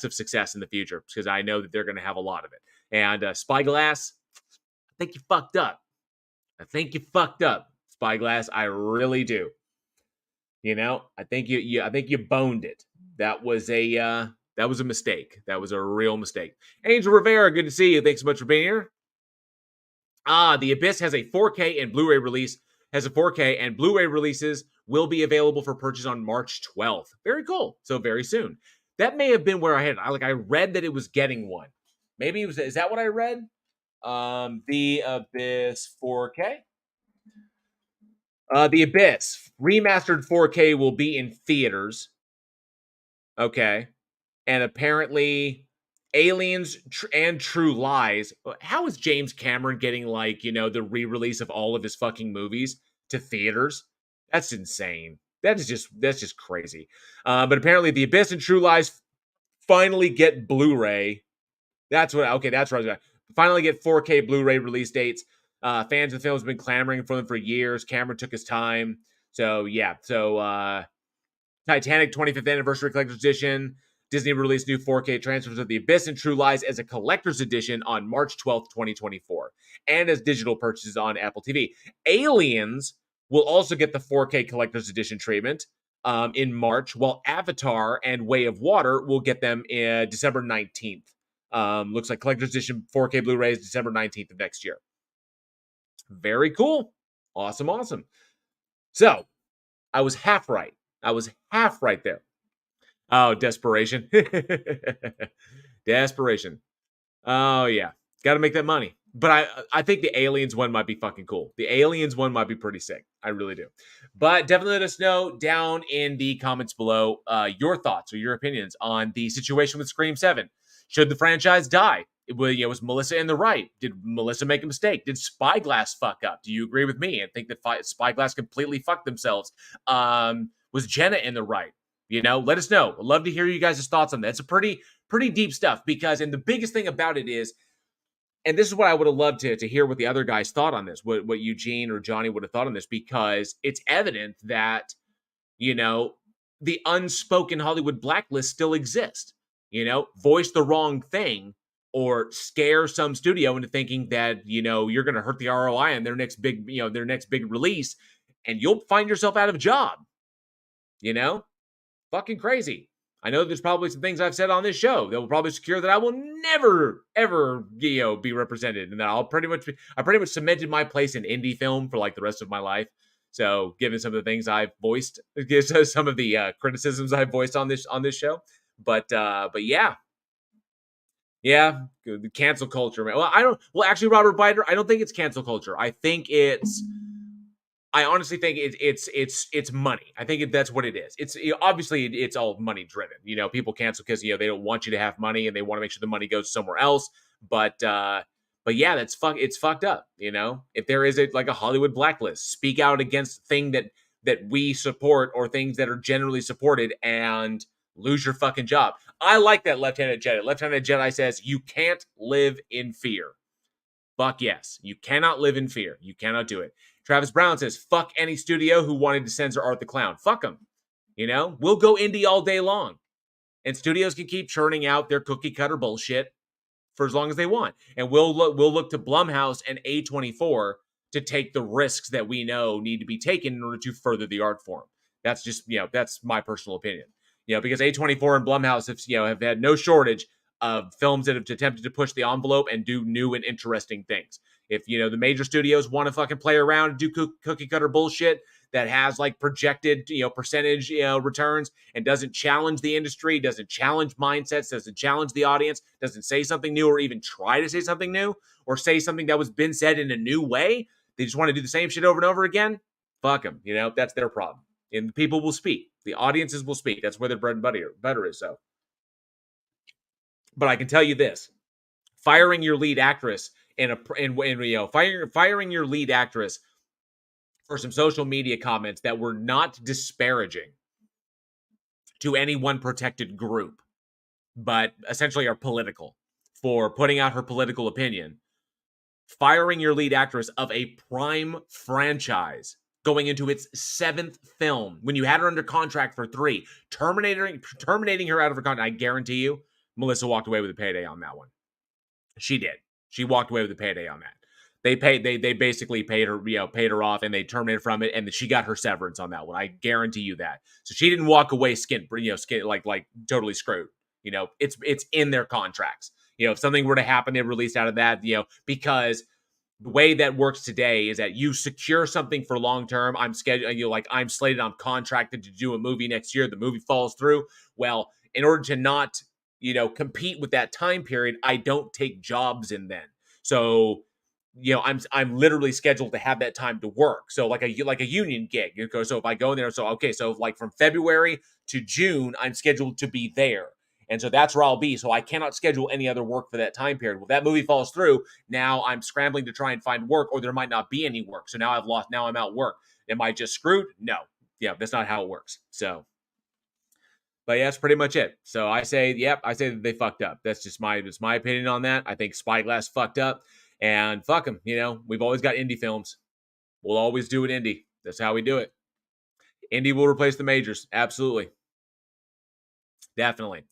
of success in the future, because I know that they're going to have a lot of it. And Spyglass, I think you fucked up. Spyglass. I really do. I think you boned it. That was a mistake. That was a real mistake. Angel Rivera, good to see you. Thanks so much for being here. The Abyss has a 4K and Blu-ray release. Releases will be available for purchase on March 12th. Very cool. So very soon. That may have been where I read that it was getting one. Maybe it was. Is that what I read? The Abyss 4K. The Abyss remastered 4K will be in theaters. Okay. And apparently Aliens and True Lies. How is James Cameron getting the re-release of all of his fucking movies to theaters? That's insane. That's just crazy. But apparently The Abyss and True Lies finally get Blu-ray. That's right. Finally get 4K Blu-ray release dates. Fans of the film have been clamoring for them for years. Cameron took his time. So, yeah. So, Titanic 25th Anniversary Collector's Edition. Disney released new 4K transfers of The Abyss and True Lies as a collector's edition on March 12th, 2024. And as digital purchases on Apple TV. Aliens will also get the 4K collector's edition treatment in March, while Avatar and Way of Water will get them in December 19th. Looks like collector's edition 4K Blu-ray is December 19th of next year. Very cool. Awesome. So, I was half right. There. Oh, desperation. Desperation. Oh, yeah. Got to make that money. But I think the Aliens one might be fucking cool. The Aliens one might be pretty sick. I really do. But definitely let us know down in the comments below your thoughts or your opinions on the situation with Scream 7. Should the franchise die? Was Melissa in the right? Did Melissa make a mistake? Did Spyglass fuck up? Do you agree with me and think that Spyglass completely fucked themselves? Was Jenna in the right? Let us know. I'd love to hear you guys' thoughts on that. It's a pretty deep stuff and the biggest thing about it is, and this is what I would have loved to hear what the other guys thought on this, what Eugene or Johnny would have thought on this, because it's evident that, the unspoken Hollywood blacklist still exists. Voice the wrong thing, or scare some studio into thinking that, you know, you're going to hurt the ROI on their next big, you know, their next big release, and you'll find yourself out of a job. You know? Fucking crazy. I know there's probably some things I've said on this show that will probably secure that I will never, ever, you know, be represented, and that I pretty much cemented my place in indie film for like the rest of my life. So, given some of the things I've voiced, some of the criticisms I've voiced on this show, but yeah, the cancel culture, man. Well, actually, Robert Biter, I don't think it's cancel culture. I honestly think it's money. I think that's what it is. It's obviously it's all money driven. You know, people cancel because, you know, they don't want you to have money and they want to make sure the money goes somewhere else. But yeah, it's fucked up. You know, if there is like a Hollywood blacklist, speak out against thing that we support or things that are generally supported and lose your fucking job. I like that Lieutenant Jedi. Lieutenant Jedi says you can't live in fear. Fuck yes. You cannot live in fear. You cannot do it. Travis Brown says, fuck any studio who wanted to censor Art the Clown. Fuck them. You know, we'll go indie all day long. And studios can keep churning out their cookie cutter bullshit for as long as they want. And we'll look to Blumhouse and A24 to take the risks that we know need to be taken in order to further the art form. That's just, you know, that's my personal opinion. You know, because A24 and Blumhouse have had no shortage of films that have attempted to push the envelope and do new and interesting things. If, you know, the major studios want to fucking play around and do cookie cutter bullshit that has like projected, you know, percentage, you know, returns and doesn't challenge the industry, doesn't challenge mindsets, doesn't challenge the audience, doesn't say something new or even try to say something new or say something that was been said in a new way, they just want to do the same shit over and over again. Fuck them. You know, that's their problem. And people will speak. The audiences will speak. That's where their bread and butter is. So, but I can tell you this: firing your lead actress firing your lead actress for some social media comments that were not disparaging to any one protected group, but essentially are political, for putting out her political opinion. Firing your lead actress of a prime franchise going into its 7th film when you had her under contract for 3, terminating her out of her contract. I guarantee you, Melissa walked away with a payday on that one. She did. She walked away with a payday on that. They basically paid her off, and they terminated from it, and she got her severance on that one. I guarantee you that. So she didn't walk away skin like totally screwed. You know, it's in their contracts. You know, if something were to happen, they released out of that, you know, because the way that works today is that you secure something for long term. I'm slated, I'm contracted to do a movie next year. The movie falls through. Well, in order to not, you know, compete with that time period, I don't take jobs in then. So, you know, I'm literally scheduled to have that time to work. So like a union gig. So if I go in there, so like from February to June, I'm scheduled to be there. And so that's where I'll be. So I cannot schedule any other work for that time period. Well, that movie falls through. Now I'm scrambling to try and find work, or there might not be any work. So now I'm out work. Am I just screwed? No. Yeah, that's not how it works. So, but yeah, that's pretty much it. So I say that they fucked up. That's just my opinion on that. I think Spyglass fucked up, and fuck them. You know, we've always got indie films. We'll always do it indie. That's how we do it. Indie will replace the majors. Absolutely. Definitely.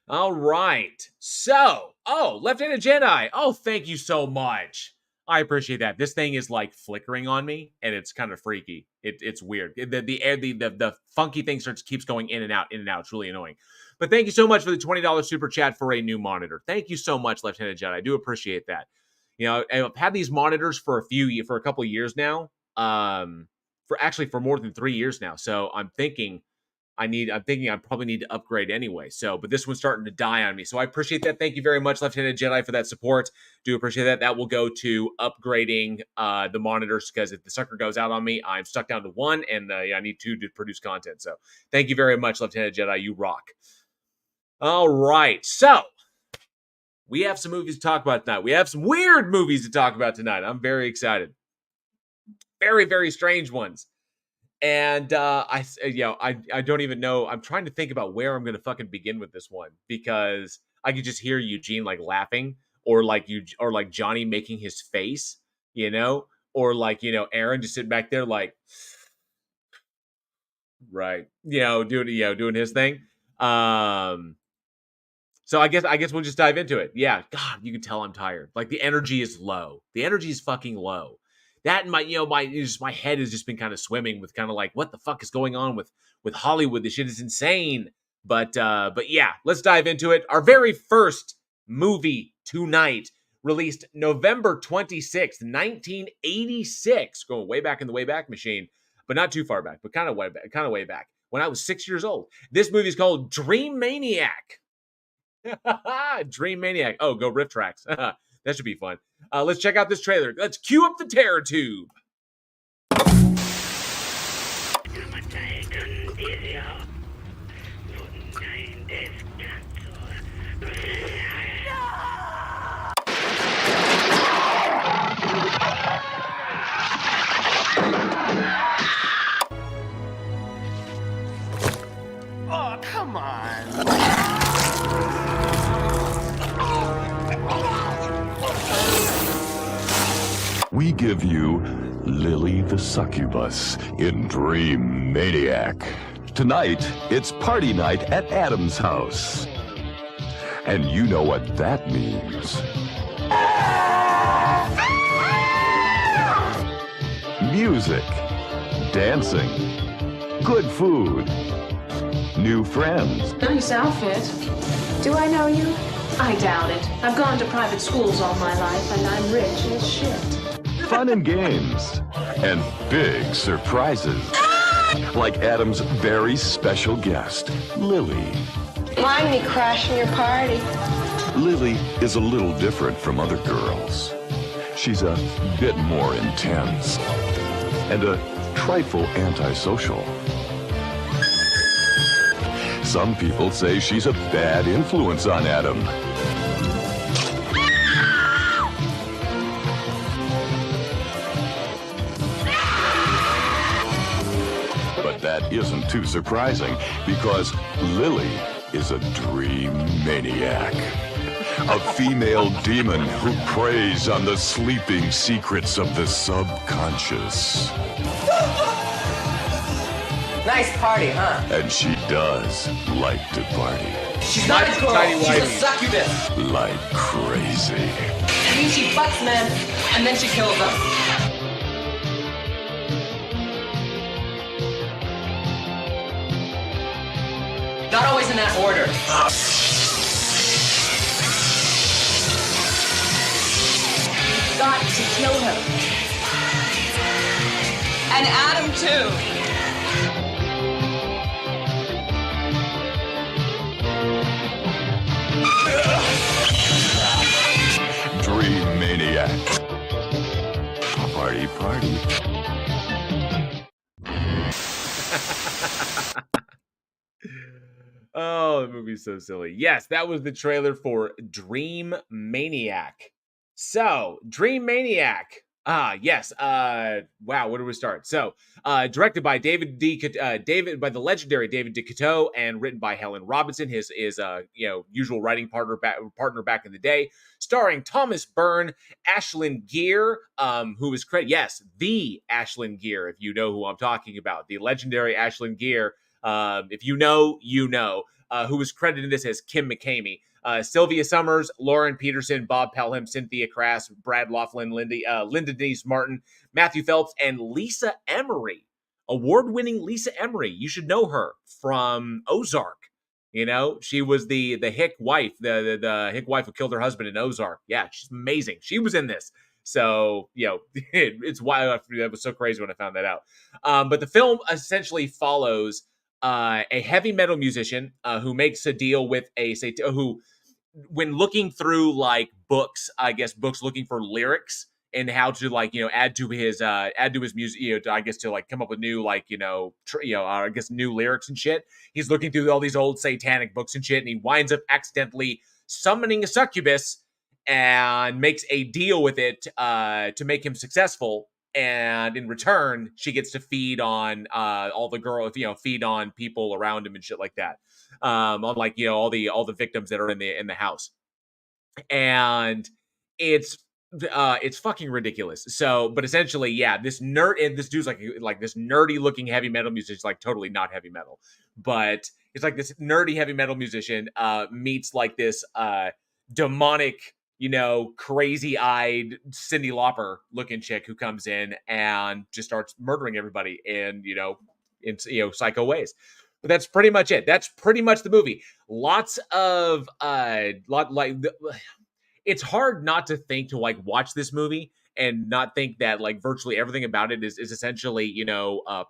All right. So, Lieutenant Jedi. Oh, thank you so much. I appreciate that. This thing is like flickering on me, and it's kind of freaky. It's weird. The funky thing keeps going in and out. It's really annoying. But thank you so much for the $20 super chat for a new monitor. Thank you so much, Lieutenant Jedi. I do appreciate that. You know, I've had these monitors for a couple of years now. For more than 3 years now. So I'm thinking I probably need to upgrade anyway. So, but this one's starting to die on me. So I appreciate that. Thank you very much, Lieutenant Jedi, for that support. Do appreciate that. That will go to upgrading the monitors, because if the sucker goes out on me, I'm stuck down to 1, and I need 2 to produce content. So thank you very much, Lieutenant Jedi. You rock. All right. So we have some movies to talk about tonight. We have some weird movies to talk about tonight. I'm very excited. Very, very strange ones. And I don't even know. I'm trying to think about where I'm going to fucking begin with this one, because I could just hear Eugene like laughing, or like Johnny making his face, you know, or like, you know, Aaron just sitting back there like, right, you know, doing his thing. So I guess we'll just dive into it. Yeah, God, you can tell I'm tired. Like the energy is low. The energy is fucking low. That and my head has just been kind of swimming with kind of like what the fuck is going on with Hollywood. This shit is insane. But yeah, let's dive into it. Our very first movie tonight, released November 26th, 1986. Going way back in the Wayback Machine, but not too far back, but kind of way back. When I was 6 years old. This movie is called Dreamaniac. Dreamaniac. Oh, go riff tracks. That should be fun. Let's check out this trailer. Let's cue up the terror tube. Oh, come on. We give you Lily the Succubus in Dreamaniac. Tonight, it's party night at Adam's house. And you know what that means. Music, dancing, good food, new friends. Nice outfit. Do I know you? I doubt it. I've gone to private schools all my life, and I'm rich as shit. Fun and games, and big surprises. Like Adam's very special guest, Lily. Mind me crashing your party? Lily is a little different from other girls. She's a bit more intense and a trifle antisocial. Some people say she's a bad influence on Adam. But that isn't too surprising because Lily is a dreamaniac. A female demon who preys on the sleeping secrets of the subconscious. Nice party, huh? And she does like to party. She's not a girl, she's a succubus. Like crazy. I mean, she fucks men, and then she kills them. Not always in that order. You've got to kill him. And Adam, too. Dreamaniac. Party, party. Oh, the movie's so silly. Yes, that was the trailer for Dreamaniac. So, Dreamaniac. Yes. Wow, where do we start? So, directed by by the legendary David DeCoteau and written by Helen Robinson, his usual writing partner back in the day, starring Thomas Byrne, Ashlyn Gear, who is the Ashlyn Gear, if you know who I'm talking about, the legendary Ashlyn Gear. If you know, you know, who was credited in this as Kim McCamey. Sylvia Summers, Lauren Peterson, Bob Pelham, Cynthia Crass, Brad Laughlin, Linda Denise Martin, Matthew Phelps, and Lisa Emery. Award-winning Lisa Emery. You should know her from Ozark. You know, she was the hick wife, the hick wife who killed her husband in Ozark. Yeah, she's amazing. She was in this. So, it's why that was so crazy when I found that out. But the film essentially follows a heavy metal musician who makes a deal with who, when looking through like books looking for lyrics and how to add to his music, to come up with new new lyrics and shit. He's looking through all these old satanic books and shit, and he winds up accidentally summoning a succubus and makes a deal with it to make him successful. And in return, she gets to feed on all the girls, feed on people around him and shit like that. On all the victims that are in the house. And it's It's fucking ridiculous. So, but essentially, yeah, this nerd and this dude's like this nerdy looking heavy metal musician, like totally not heavy metal, but it's like this nerdy heavy metal musician meets like this demonic, crazy eyed Cyndi Lauper looking chick who comes in and just starts murdering everybody in psycho ways. But that's pretty much it. That's pretty much the movie. Lots of it's hard not to think to like watch this movie and not think that like virtually everything about it is essentially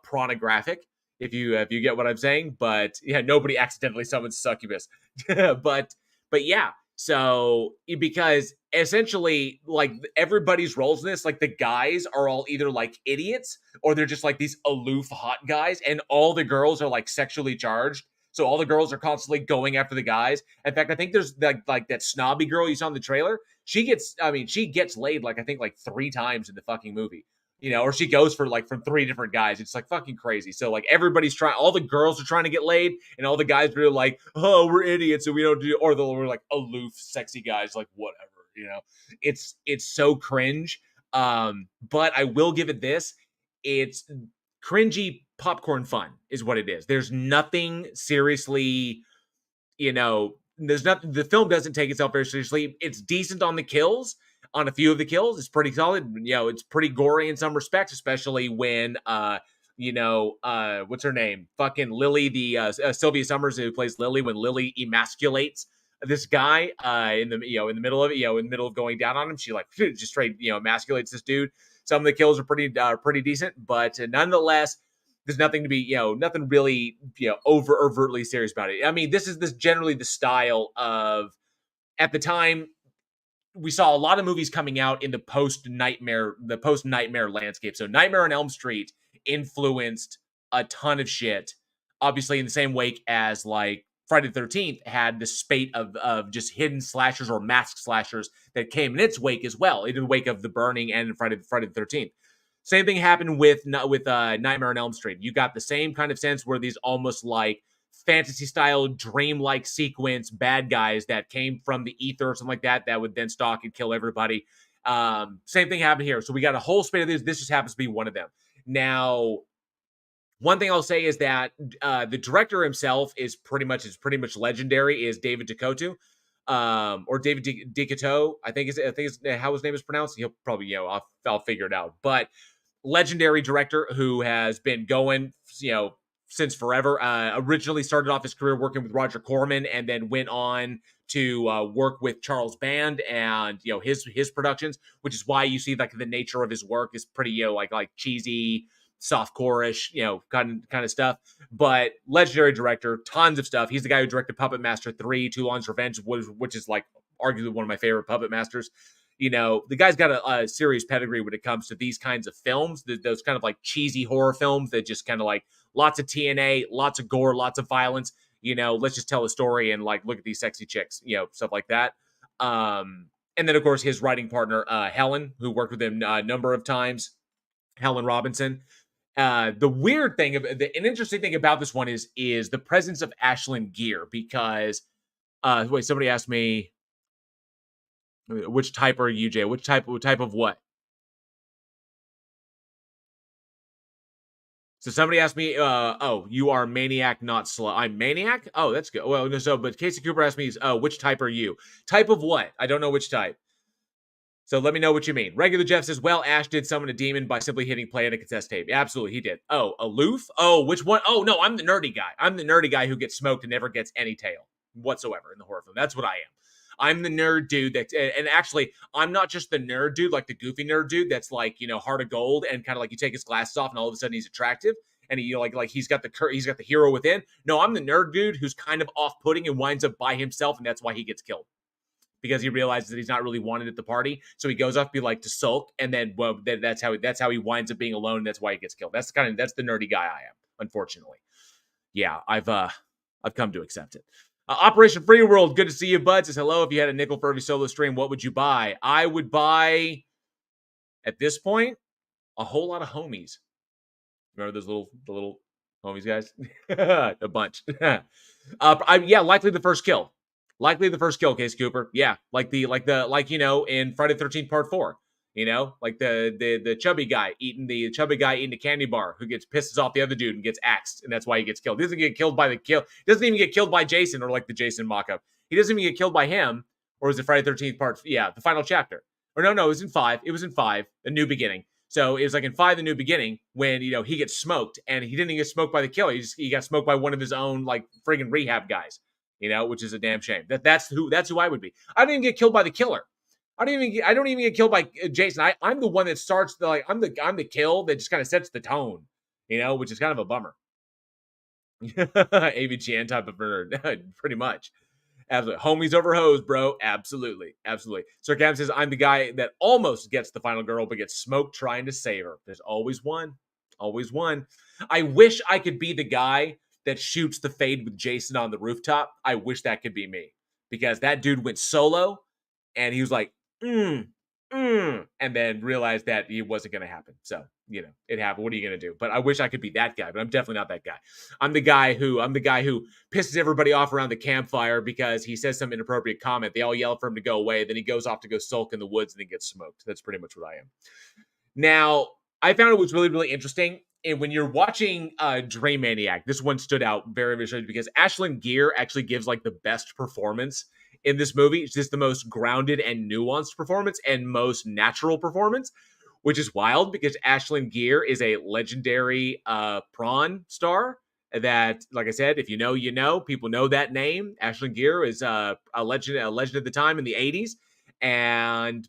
pornographic, if you get what I'm saying. But yeah, nobody accidentally summons succubus. but yeah, so because essentially like everybody's roles in this, like the guys are all either like idiots or they're just like these aloof hot guys, and all the girls are like sexually charged. So all the girls are constantly going after the guys. In fact, I think there's like that snobby girl you saw in the trailer. She gets laid like I think like 3 times in the fucking movie. Or she goes for like from 3 different guys. It's like fucking crazy. So like everybody's trying, all the girls are trying to get laid, and all the guys are like, oh, we're idiots and we don't do, or we're like aloof, sexy guys, like whatever. It's so cringe. But I will give it this. It's cringy popcorn fun is what it is. There's nothing seriously, there's nothing, the film doesn't take itself very seriously. It's decent on the kills. On a few of the kills, it's pretty solid. It's pretty gory in some respects, especially when what's her name? Fucking Lily, the Sylvia Summers who plays Lily, when Lily emasculates this guy in the middle of it, in the middle of going down on him, she like just straight emasculates this dude. Some of the kills are pretty decent, but nonetheless, there's nothing to be nothing really overtly serious about it. I mean, this is generally the style of, at the time, we saw a lot of movies coming out in the post-Nightmare landscape. So Nightmare on Elm Street influenced a ton of shit. Obviously, in the same wake as like Friday the 13th had the spate of just hidden slashers or masked slashers that came in its wake as well, in the wake of The Burning and Friday the 13th. Same thing happened with Nightmare on Elm Street. You got the same kind of sense where these almost like fantasy style dreamlike sequence bad guys that came from the ether or something like that would then stalk and kill everybody. Same thing happened here. So we got a whole spate of these. This just happens to be one of them. Now, one thing I'll say is that the director himself is pretty much legendary. Is David DeCoteau, or David DeCoteau, I think is how his name is pronounced. He'll probably I'll figure it out. But legendary director who has been going since forever. Originally started off his career working with Roger Corman, and then went on to work with Charles Band and his productions, which is why you see like the nature of his work is pretty like cheesy, softcore-ish, kind of stuff. But legendary director, tons of stuff. He's the guy who directed Puppet Master 3, Toulon's Revenge, which is like arguably one of my favorite Puppet Masters. The guy's got a serious pedigree when it comes to these kinds of films, those kind of like cheesy horror films that just kind of like lots of TNA, lots of gore, lots of violence. Let's just tell a story and like look at these sexy chicks, stuff like that. And then of course his writing partner, Helen, who worked with him a number of times, Helen Robinson. The weird thing, an interesting thing about this one is the presence of Ashlyn Gear, because wait, somebody asked me, which type are you, Jay? Which type of what? So somebody asked me, oh, you are Maniac, not Slow. I'm Maniac? Oh, that's good. Well, no, but Casey Cooper asked me, which type are you? Type of what? I don't know which type. So let me know what you mean. Regular Jeff says, well, Ash did summon a demon by simply hitting play on a cassette tape. Absolutely, he did. Oh, aloof? Oh, which one? Oh, no, I'm the nerdy guy. I'm the nerdy guy who gets smoked and never gets any tail whatsoever in the horror film. That's what I am. I'm the nerd dude that, and actually, I'm not just the nerd dude, like the goofy nerd dude that's like, heart of gold, and kind of like you take his glasses off and all of a sudden he's attractive, and he like he's got the hero within. No, I'm the nerd dude who's kind of off-putting and winds up by himself, and that's why he gets killed, because he realizes that he's not really wanted at the party. So he goes off to sulk, and then that's how he winds up being alone, and that's why he gets killed. That's the nerdy guy I am, unfortunately. Yeah, I've come to accept it. Operation Free World, good to see you, bud. Says hello. If you had a nickel for every solo stream, what would you buy? I would buy, at this point, a whole lot of homies. Remember those little homies, guys? A bunch. Likely the first kill. Likely the first kill, Case Cooper. Yeah, like in Friday the 13th Part 4. Like the chubby guy eating a candy bar who pisses off the other dude and gets axed, and that's why he gets killed. He doesn't get killed by He doesn't even get killed by Jason or like the Jason mock-up. He doesn't even get killed by him. Or was it Friday the 13th Part? Yeah, the final chapter. Or no, it was in 5. It was in 5, A New Beginning. So it was like in 5, The New Beginning, when, he gets smoked, and he didn't even get smoked by the killer. He got smoked by one of his own, like, friggin' rehab guys, which is a damn shame. That's who I would be. I didn't even get killed by the killer. I don't even get killed by Jason. I'm the one that starts I'm the kill that just kind of sets the tone, which is kind of a bummer. AVGN type of murder, pretty much. Absolutely. Homies over hoes, bro. Absolutely. Sir Cam says, I'm the guy that almost gets the final girl, but gets smoked trying to save her. There's always one. Always one. I wish I could be the guy that shoots the fade with Jason on the rooftop. I wish that could be me. Because that dude went solo, and he was like, and then realized that it wasn't going to happen. So, it happened. What are you going to do? But I wish I could be that guy, but I'm definitely not that guy. I'm the guy who pisses everybody off around the campfire because he says some inappropriate comment. They all yell for him to go away. Then he goes off to go sulk in the woods and then gets smoked. That's pretty much what I am. Now, I found it was really, really interesting. And when you're watching Dreamaniac, this one stood out very, very strange because Ashlyn Gere actually gives like the best performance in this movie. It's just the most grounded and nuanced performance and most natural performance, which is wild because Ashlyn Gere is a legendary prawn star that, like I said, if you know, you know. People know that name. Ashlyn Gere is a legend at the time in the 80s.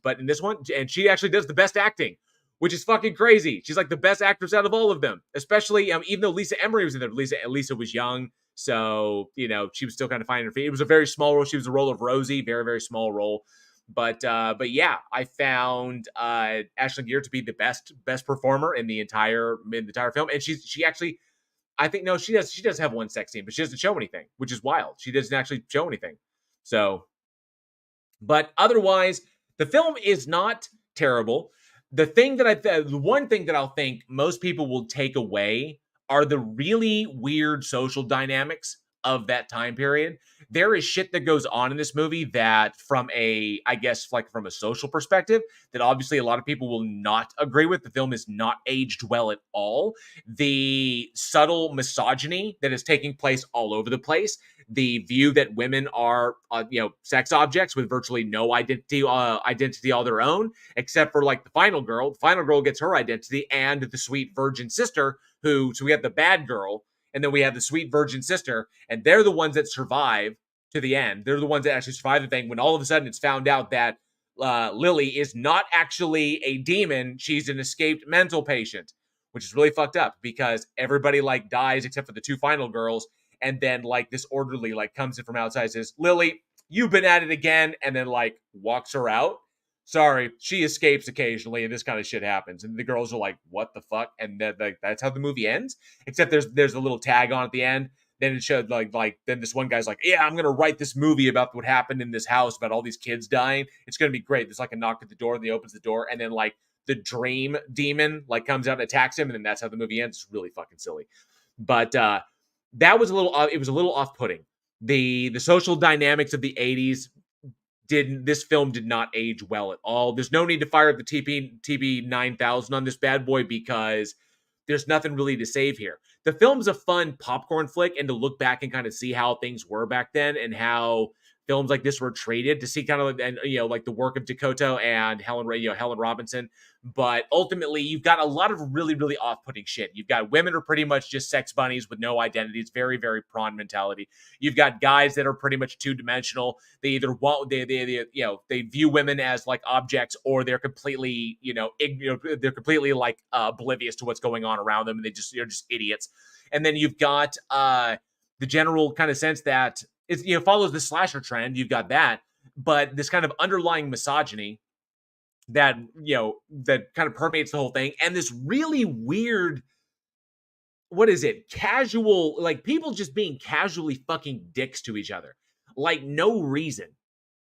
But in this one, and she actually does the best acting, which is fucking crazy. She's like the best actress out of all of them, especially even though Lisa Emery was in there. Lisa was young. So, she was still kind of finding her feet. It was a very small role. She was a role of Rosie, very, very small role. But yeah, I found Ashlyn Gere to be the best performer in the entire film. And she actually, I think, no, she does have one sex scene, but she doesn't show anything, which is wild. She doesn't actually show anything. So, but otherwise, the film is not terrible. The one thing that I'll think most people will take away are the really weird social dynamics of that time period. There is shit that goes on in this movie that from a social perspective that obviously a lot of people will not agree with. The film is not aged well at all. The subtle misogyny that is taking place all over the place, the view that women are, sex objects with virtually no identity all their own, except for like the final girl. The final girl gets her identity and the sweet virgin sister so we have the bad girl, and then we have the sweet virgin sister, and they're the ones that survive to the end. They're the ones that actually survive the thing when all of a sudden it's found out that Lily is not actually a demon. She's an escaped mental patient, which is really fucked up because everybody like dies except for the two final girls. And then like this orderly like comes in from outside and says, Lily, you've been at it again. And then like walks her out. Sorry, she escapes occasionally, and this kind of shit happens. And the girls are like, "What the fuck?" And then that's how the movie ends. Except there's a little tag on at the end. Then it showed then this one guy's like, "Yeah, I'm gonna write this movie about what happened in this house about all these kids dying. It's gonna be great." There's like a knock at the door, and he opens the door, and then like the dream demon like comes out and attacks him, and then that's how the movie ends. It's really fucking silly. But that was a little off-putting. The social dynamics of the 80s. This film did not age well at all. There's no need to fire up the TB 9000 on this bad boy because there's nothing really to save here. The film's a fun popcorn flick, and to look back and kind of see how things were back then and how films like this were treated, to see kind of like the work of Dakota and Helen Robinson. But ultimately, you've got a lot of really, really off-putting shit. You've got women are pretty much just sex bunnies with no identities, very, very prawn mentality. You've got guys that are pretty much two-dimensional. They either they view women as like objects, or they're completely they're completely like oblivious to what's going on around them, and they're just idiots. And then you've got the general kind of sense that it follows the slasher trend. You've got that, but this kind of underlying misogyny that that kind of permeates the whole thing, and this really weird, casual, like people just being casually fucking dicks to each other, like no reason.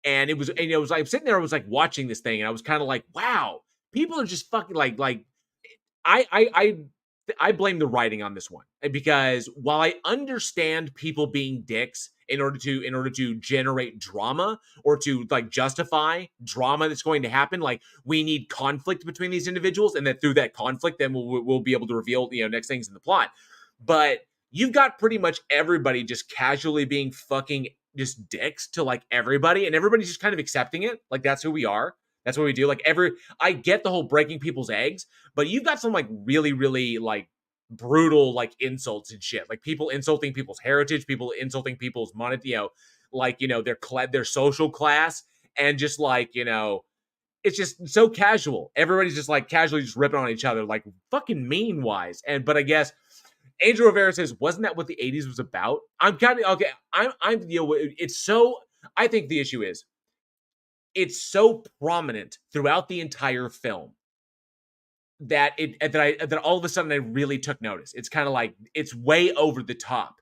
And it was like sitting there, I was like watching this thing, and I was kind of like, wow, people are just fucking like I I blame the writing on this one, because while I understand people being dicks in order to generate drama or to like justify drama that's going to happen, like we need conflict between these individuals, and that through that conflict, then we'll be able to reveal next things in the plot. But you've got pretty much everybody just casually being fucking just dicks to like everybody, and everybody's just kind of accepting it, like that's who we are. That's what we do. Like I get the whole breaking people's eggs, but you've got some like really, really like brutal like insults and shit. Like people insulting people's heritage, people insulting people's money, their social class, and just like, it's just so casual. Everybody's just like casually just ripping on each other, like fucking mean wise. But I guess Angel Rivera says, wasn't that what the 80s was about? I'm kind of okay. It's so, I think the issue is, it's so prominent throughout the entire film that all of a sudden I really took notice. It's kind of like it's way over the top.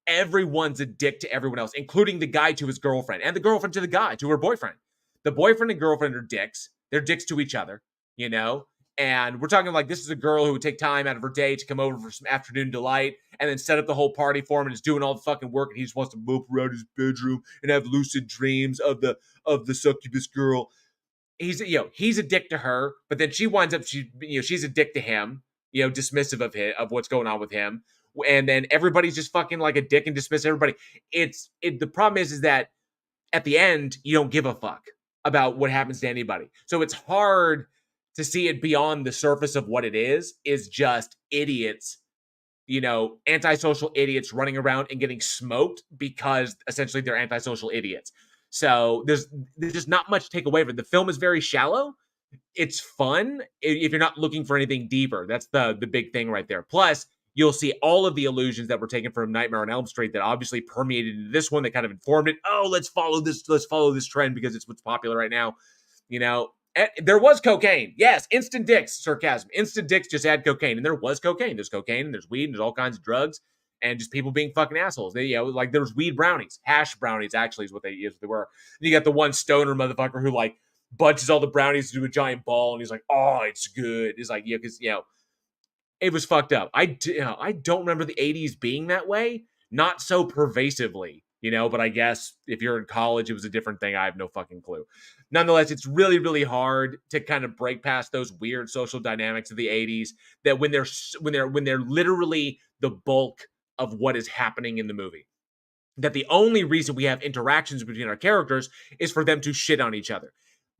Everyone's a dick to everyone else, including the guy to his girlfriend, and the girlfriend to the guy to her boyfriend. The boyfriend and girlfriend are dicks. They're dicks to each other, And we're talking like this is a girl who would take time out of her day to come over for some afternoon delight and then set up the whole party for him and is doing all the fucking work, and he just wants to mope around his bedroom and have lucid dreams of the succubus girl. He's a dick to her, but then she winds up she's a dick to him, dismissive of what's going on with him. And then everybody's just fucking like a dick and dismiss everybody. The problem is that at the end you don't give a fuck about what happens to anybody. So it's hard to see it beyond the surface of what it is just idiots, antisocial idiots running around and getting smoked because essentially they're antisocial idiots. So there's just not much to take away from it. The film is very shallow. It's fun if you're not looking for anything deeper. That's the big thing right there. Plus, you'll see all of the illusions that were taken from Nightmare on Elm Street that obviously permeated into this one that kind of informed it. Oh, let's follow this trend because it's what's popular right now. There was cocaine. Yes, instant dicks, sarcasm. Instant dicks just add cocaine. And there was cocaine. There's cocaine, and there's weed, and there's all kinds of drugs, and just people being fucking assholes. They, like there was weed brownies. Hash brownies, actually, is what they were. And you got the one stoner motherfucker who, like, bunches all the brownies into a giant ball, and he's like, oh, it's good. It's like, because, it was fucked up. I don't remember the 80s being that way. Not so pervasively, but I guess if you're in college, it was a different thing. I have no fucking clue. Nonetheless, it's really, really hard to kind of break past those weird social dynamics of the 80s that when they're literally the bulk of what is happening in the movie. That the only reason we have interactions between our characters is for them to shit on each other.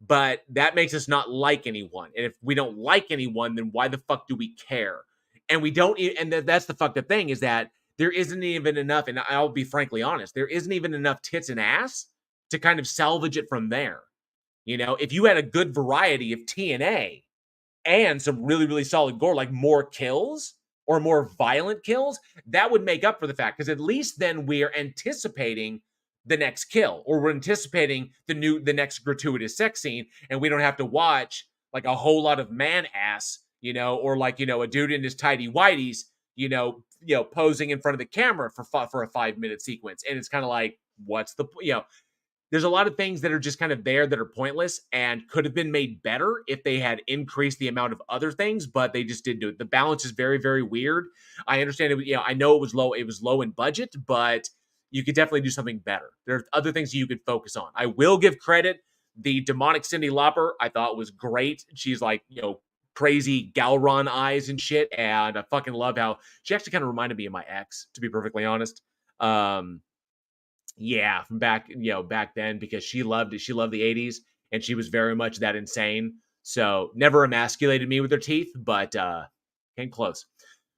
But that makes us not like anyone. And if we don't like anyone, then why the fuck do we care? And we don't, and that's the fucked up thing, is that there isn't even enough, and I'll be frankly honest, there isn't even enough tits and ass to kind of salvage it from there. If you had a good variety of TNA and some really, really solid gore, like more kills or more violent kills, that would make up for the fact, because at least then we're anticipating the next kill, or we're anticipating the next gratuitous sex scene, and we don't have to watch like a whole lot of man ass, or like, a dude in his tidy whities, posing in front of the camera for a 5-minute sequence. And it's kind of like, what's the, there's a lot of things that are just kind of there that are pointless and could have been made better if they had increased the amount of other things, but they just didn't do it. The balance is very, very weird. I understand it. I know it was low in budget, but you could definitely do something better. There's other things you could focus on. I will give credit. The demonic Cyndi Lauper, I thought was great. She's like, crazy Galron eyes and shit. And I fucking love how she actually kind of reminded me of my ex, to be perfectly honest. Yeah, from back then, because she loved the 80s and she was very much that insane. So never emasculated me with her teeth, but came close.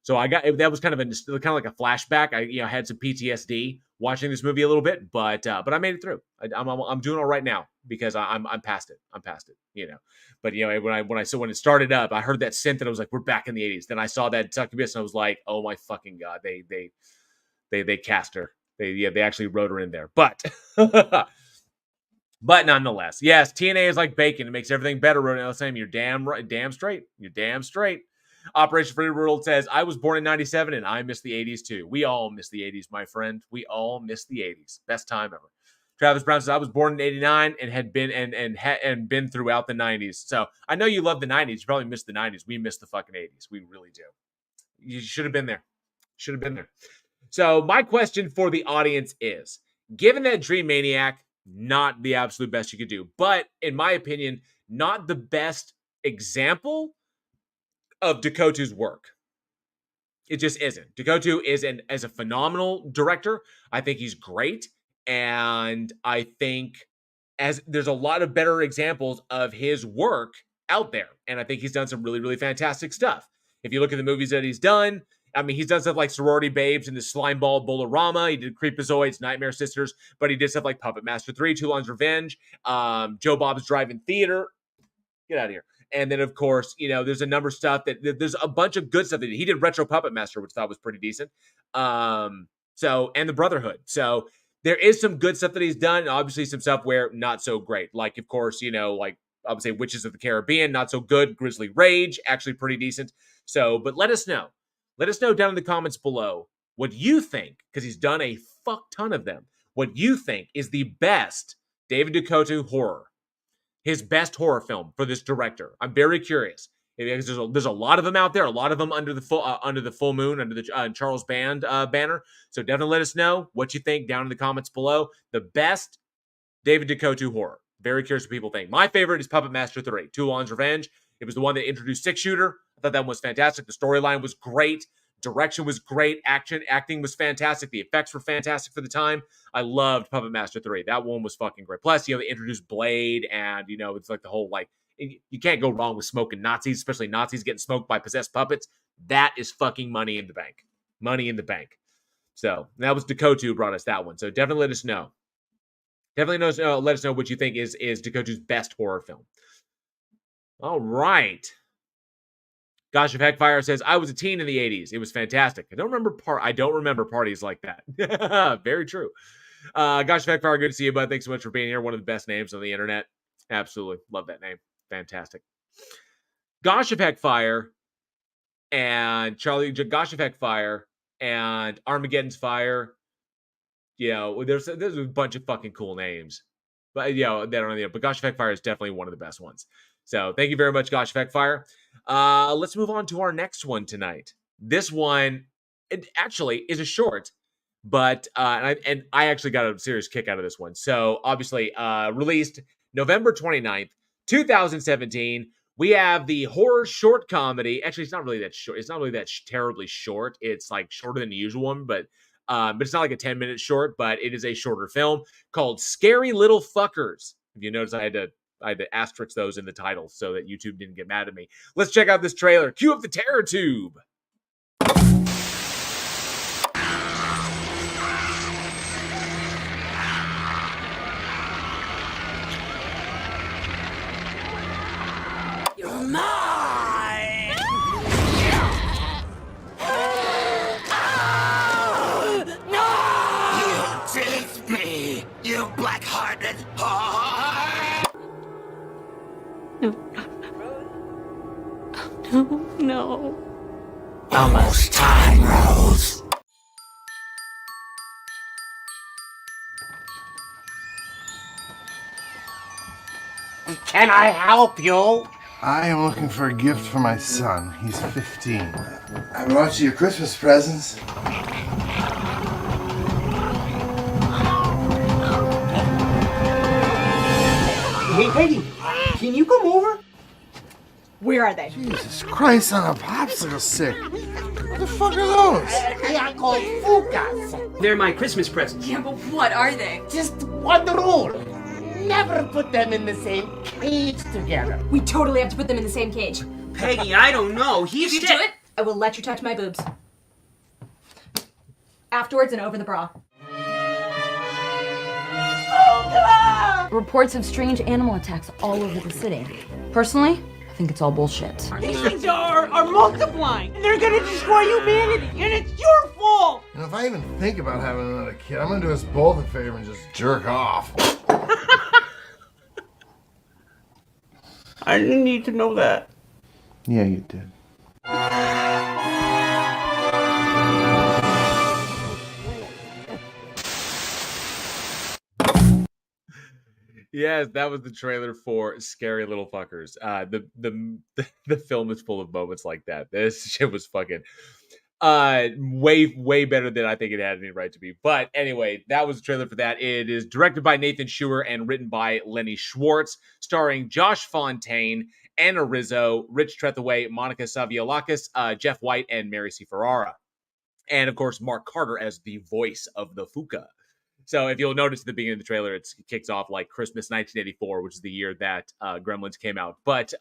So that was kind of like a flashback. I had some PTSD watching this movie a little bit, but I made it through. I'm doing all right now because I'm past it. I'm past it, But when it started up, I heard that synth and I was like, we're back in the 80s. Then I saw that succubus and I was like, oh my fucking god, they cast her. They actually wrote her in there. But but nonetheless, yes, TNA is like bacon. It makes everything better. Sam, you're damn right, damn straight. You're damn straight. Operation Free World says, I was born in 97 and I miss the 80s too. We all miss the 80s, my friend. We all miss the 80s. Best time ever. Travis Brown says, I was born in 89 and had been and been throughout the 90s. So I know you love the 90s. You probably missed the 90s. We miss the fucking 80s. We really do. You should have been there. Should have been there. So my question for the audience is, given that Dreamaniac, not the absolute best you could do, but in my opinion, not the best example of Dakota's work. It just isn't. Dakota is as a phenomenal director. I think he's great. And I think as there's a lot of better examples of his work out there. And I think he's done some really, really fantastic stuff. If you look at the movies that he's done, I mean, he's done stuff like Sorority Babes and the Slimeball Bolorama. He did Creepazoids, Nightmare Sisters, but he did stuff like Puppet Master 3, Toulon's Revenge, Joe Bob's Drive-In Theater. Get out of here. And then, of course, you know, there's a number of stuff that there's a bunch of good stuff that he did. Retro Puppet Master, which I thought was pretty decent. And the Brotherhood. So there is some good stuff that he's done. And obviously some stuff where not so great. Like, of course, you know, like I would say Witches of the Caribbean, not so good. Grizzly Rage, actually pretty decent. So, but let us know. Let us know down in the comments below what you think, because he's done a fuck ton of them. What you think is the best David Dakota horror. His best horror film for this director. I'm very curious because there's a lot of them out there. A lot of them under the full moon, under the Charles Band banner. So definitely let us know what you think down in the comments below. The best David Dakota horror. Very curious what people think. My favorite is Puppet Master 3, Toulon's Revenge. It was the one that introduced Six Shooter. I thought that one was fantastic. The storyline was great. Direction was great. Acting was fantastic. The effects were fantastic for the time. I loved Puppet Master 3. That one was fucking great. Plus, you know, they introduced Blade, and, you know, it's like the whole, like, you can't go wrong with smoking Nazis, especially Nazis getting smoked by possessed puppets. That is fucking money in the bank. Money in the bank. So, that was Dakota who brought us that one. So, definitely let us know. Definitely let us know what you think is Dakota's best horror film. All right. Gosh of Heckfire says, I was a teen in the 80s. It was fantastic. I don't remember parties like that. Very true. Gosh of Heckfire, good to see you, bud. Thanks so much for being here. One of the best names on the internet. Absolutely. Love that name. Fantastic. Gosh of Heckfire and Gosh of Heckfire and Armageddon's Fire. You know, there's a bunch of fucking cool names. But, you know, that are on the, but Gosh of Heckfire is definitely one of the best ones. So thank you very much, Gosh of Heckfire. Let's move on to our next one tonight. This one, it actually is a short, but and I actually got a serious kick out of this one. So obviously, released November 29th, 2017. We have the horror short comedy. Actually, it's not really that short. It's not really that terribly short. It's like shorter than the usual one, but it's not like a 10-minute short, but it is a shorter film called Scary Little Fuckers. If you notice, I had to asterisk those in the title so that YouTube didn't get mad at me. Let's check out this trailer. Cue up the terror tube. You're mine! No! You tease me, you black-hearted whore! No. Almost time, Rose. Can I help you? I am looking for a gift for my son. He's 15. I brought you your Christmas presents. Hey, Peggy, can you come over? Where are they? Jesus Christ on a popsicle stick. What the fuck are those? They are called fugas. They're my Christmas presents. Yeah, but what are they? Just one rule. Never put them in the same cage together. We totally have to put them in the same cage. Peggy, I don't know. If you do it, I will let you touch my boobs. Afterwards and over the bra. Reports of strange animal attacks all over the city. Personally, I think it's all bullshit. These things are multiplying. They're gonna destroy humanity, and it's your fault. You know, if I even think about having another kid, I'm gonna do us both a favor and just jerk off. I didn't need to know that. Yeah, you did. Yes, that was the trailer for Scary Little Fuckers. The film is full of moments like that. This shit was fucking Way better than I think it had any right to be. But anyway, that was the trailer for that. It is directed by Nathan Schuer and written by Lenny Schwartz, starring Josh Fontaine, Anna Rizzo, Rich Trethewey, Monica Saviolakis, Jeff White, and Mary C. Ferrara. And of course, Mark Carter as the voice of the Fuka. So if you'll notice at the beginning of the trailer, it kicks off like Christmas 1984, which is the year that Gremlins came out. But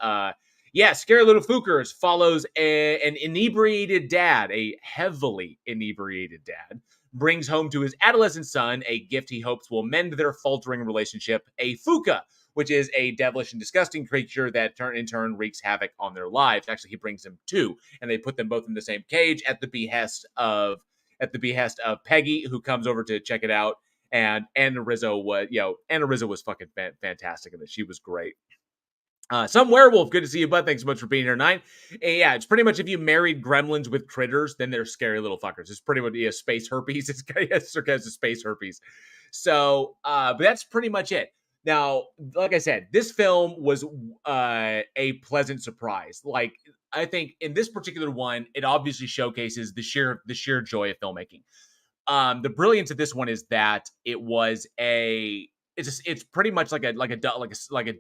yeah, Scary Little Fookers follows an inebriated dad, a heavily inebriated dad, brings home to his adolescent son a gift he hopes will mend their faltering relationship, a Fuka, which is a devilish and disgusting creature that in turn wreaks havoc on their lives. Actually, he brings them two, and they put them both in the same cage at the behest of Peggy, who comes over to check it out. And Anna Rizzo was fucking fantastic in this. She was great. Some Werewolf, good to see you, bud. Thanks so much for being here tonight. And yeah, it's pretty much if you married gremlins with critters, then they're scary little fuckers. It's pretty much space herpes. It's sarcastic space herpes. So, but that's pretty much it. Now, like I said, this film was a pleasant surprise. Like, I think in this particular one, it obviously showcases the sheer joy of filmmaking. The brilliance of this one is that it was it's pretty much like a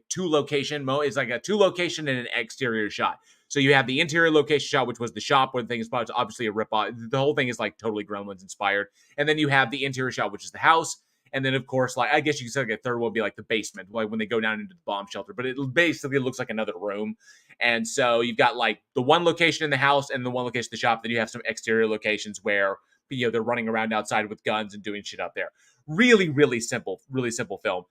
two location it's like a two location and an exterior shot. So you have the interior location shot, which was the shop where the thing is obviously a rip-off. The whole thing is like totally Gremlins inspired. And then you have the interior shot, which is the house. And then, of course, like I guess you could say like a third one would be like the basement, like when they go down into the bomb shelter. But it basically looks like another room. And so you've got like the one location in the house and the one location in the shop. Then you have some exterior locations where they're running around outside with guns and doing shit out there. Really, really simple film.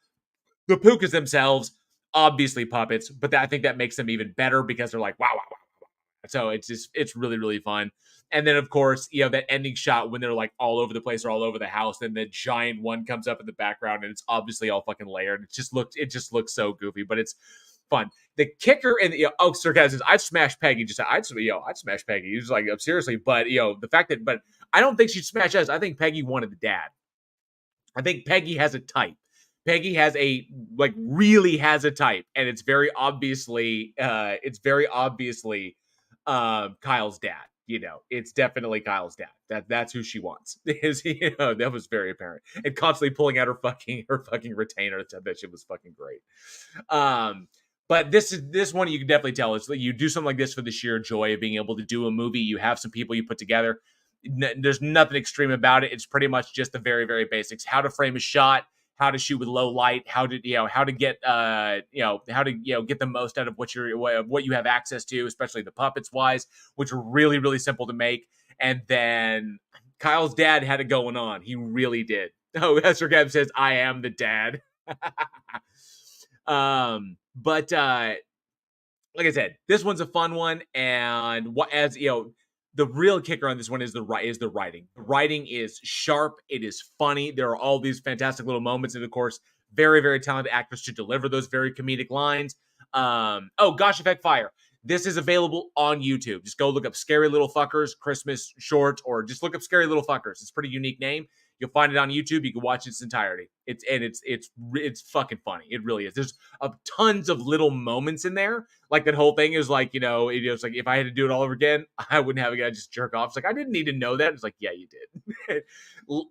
The Pukas themselves, obviously puppets, but I think that makes them even better because they're like, wow, wow, wow, wow. So it's really, really fun. And then, of course, that ending shot when they're like all over the place or all over the house, then the giant one comes up in the background and it's obviously all fucking layered. It just looks so goofy, but it's fun. The kicker and sarcasm is I'd smash Peggy. I'd smash Peggy. He's like, seriously, but the fact that, but I don't think she'd smash us. I think Peggy wanted the dad. I think Peggy has a type. Peggy really has a type, and it's very obviously Kyle's dad. It's definitely Kyle's dad. That's who she wants. That was very apparent. And constantly pulling out her fucking retainer. That shit was fucking great. But this one you can definitely tell is you do something like this for the sheer joy of being able to do a movie. You have some people you put together. There's nothing extreme about it. It's pretty much just the very, very basics. How to frame a shot, how to shoot with low light, how to get get the most out of what you have access to, especially the puppets wise, which are really, really simple to make. And then Kyle's dad had it going on. He really did. Oh, Esther Gab says, I am the dad. But like I said, this one's a fun one, and the real kicker on this one is the writing. The writing is sharp. It is funny. There are all these fantastic little moments, and of course, very, very talented actors to deliver those very comedic lines. Gosh, Effect Fire. This is available on YouTube. Just go look up Scary Little Fuckers Christmas Short, or just look up Scary Little Fuckers. It's a pretty unique name. You'll find it on YouTube. You can watch its entirety. It's fucking funny. It really is. There's tons of little moments in there. Like that whole thing is like, it's like if I had to do it all over again, I wouldn't have a guy just jerk off. It's like I didn't need to know that. It's like, yeah, you did.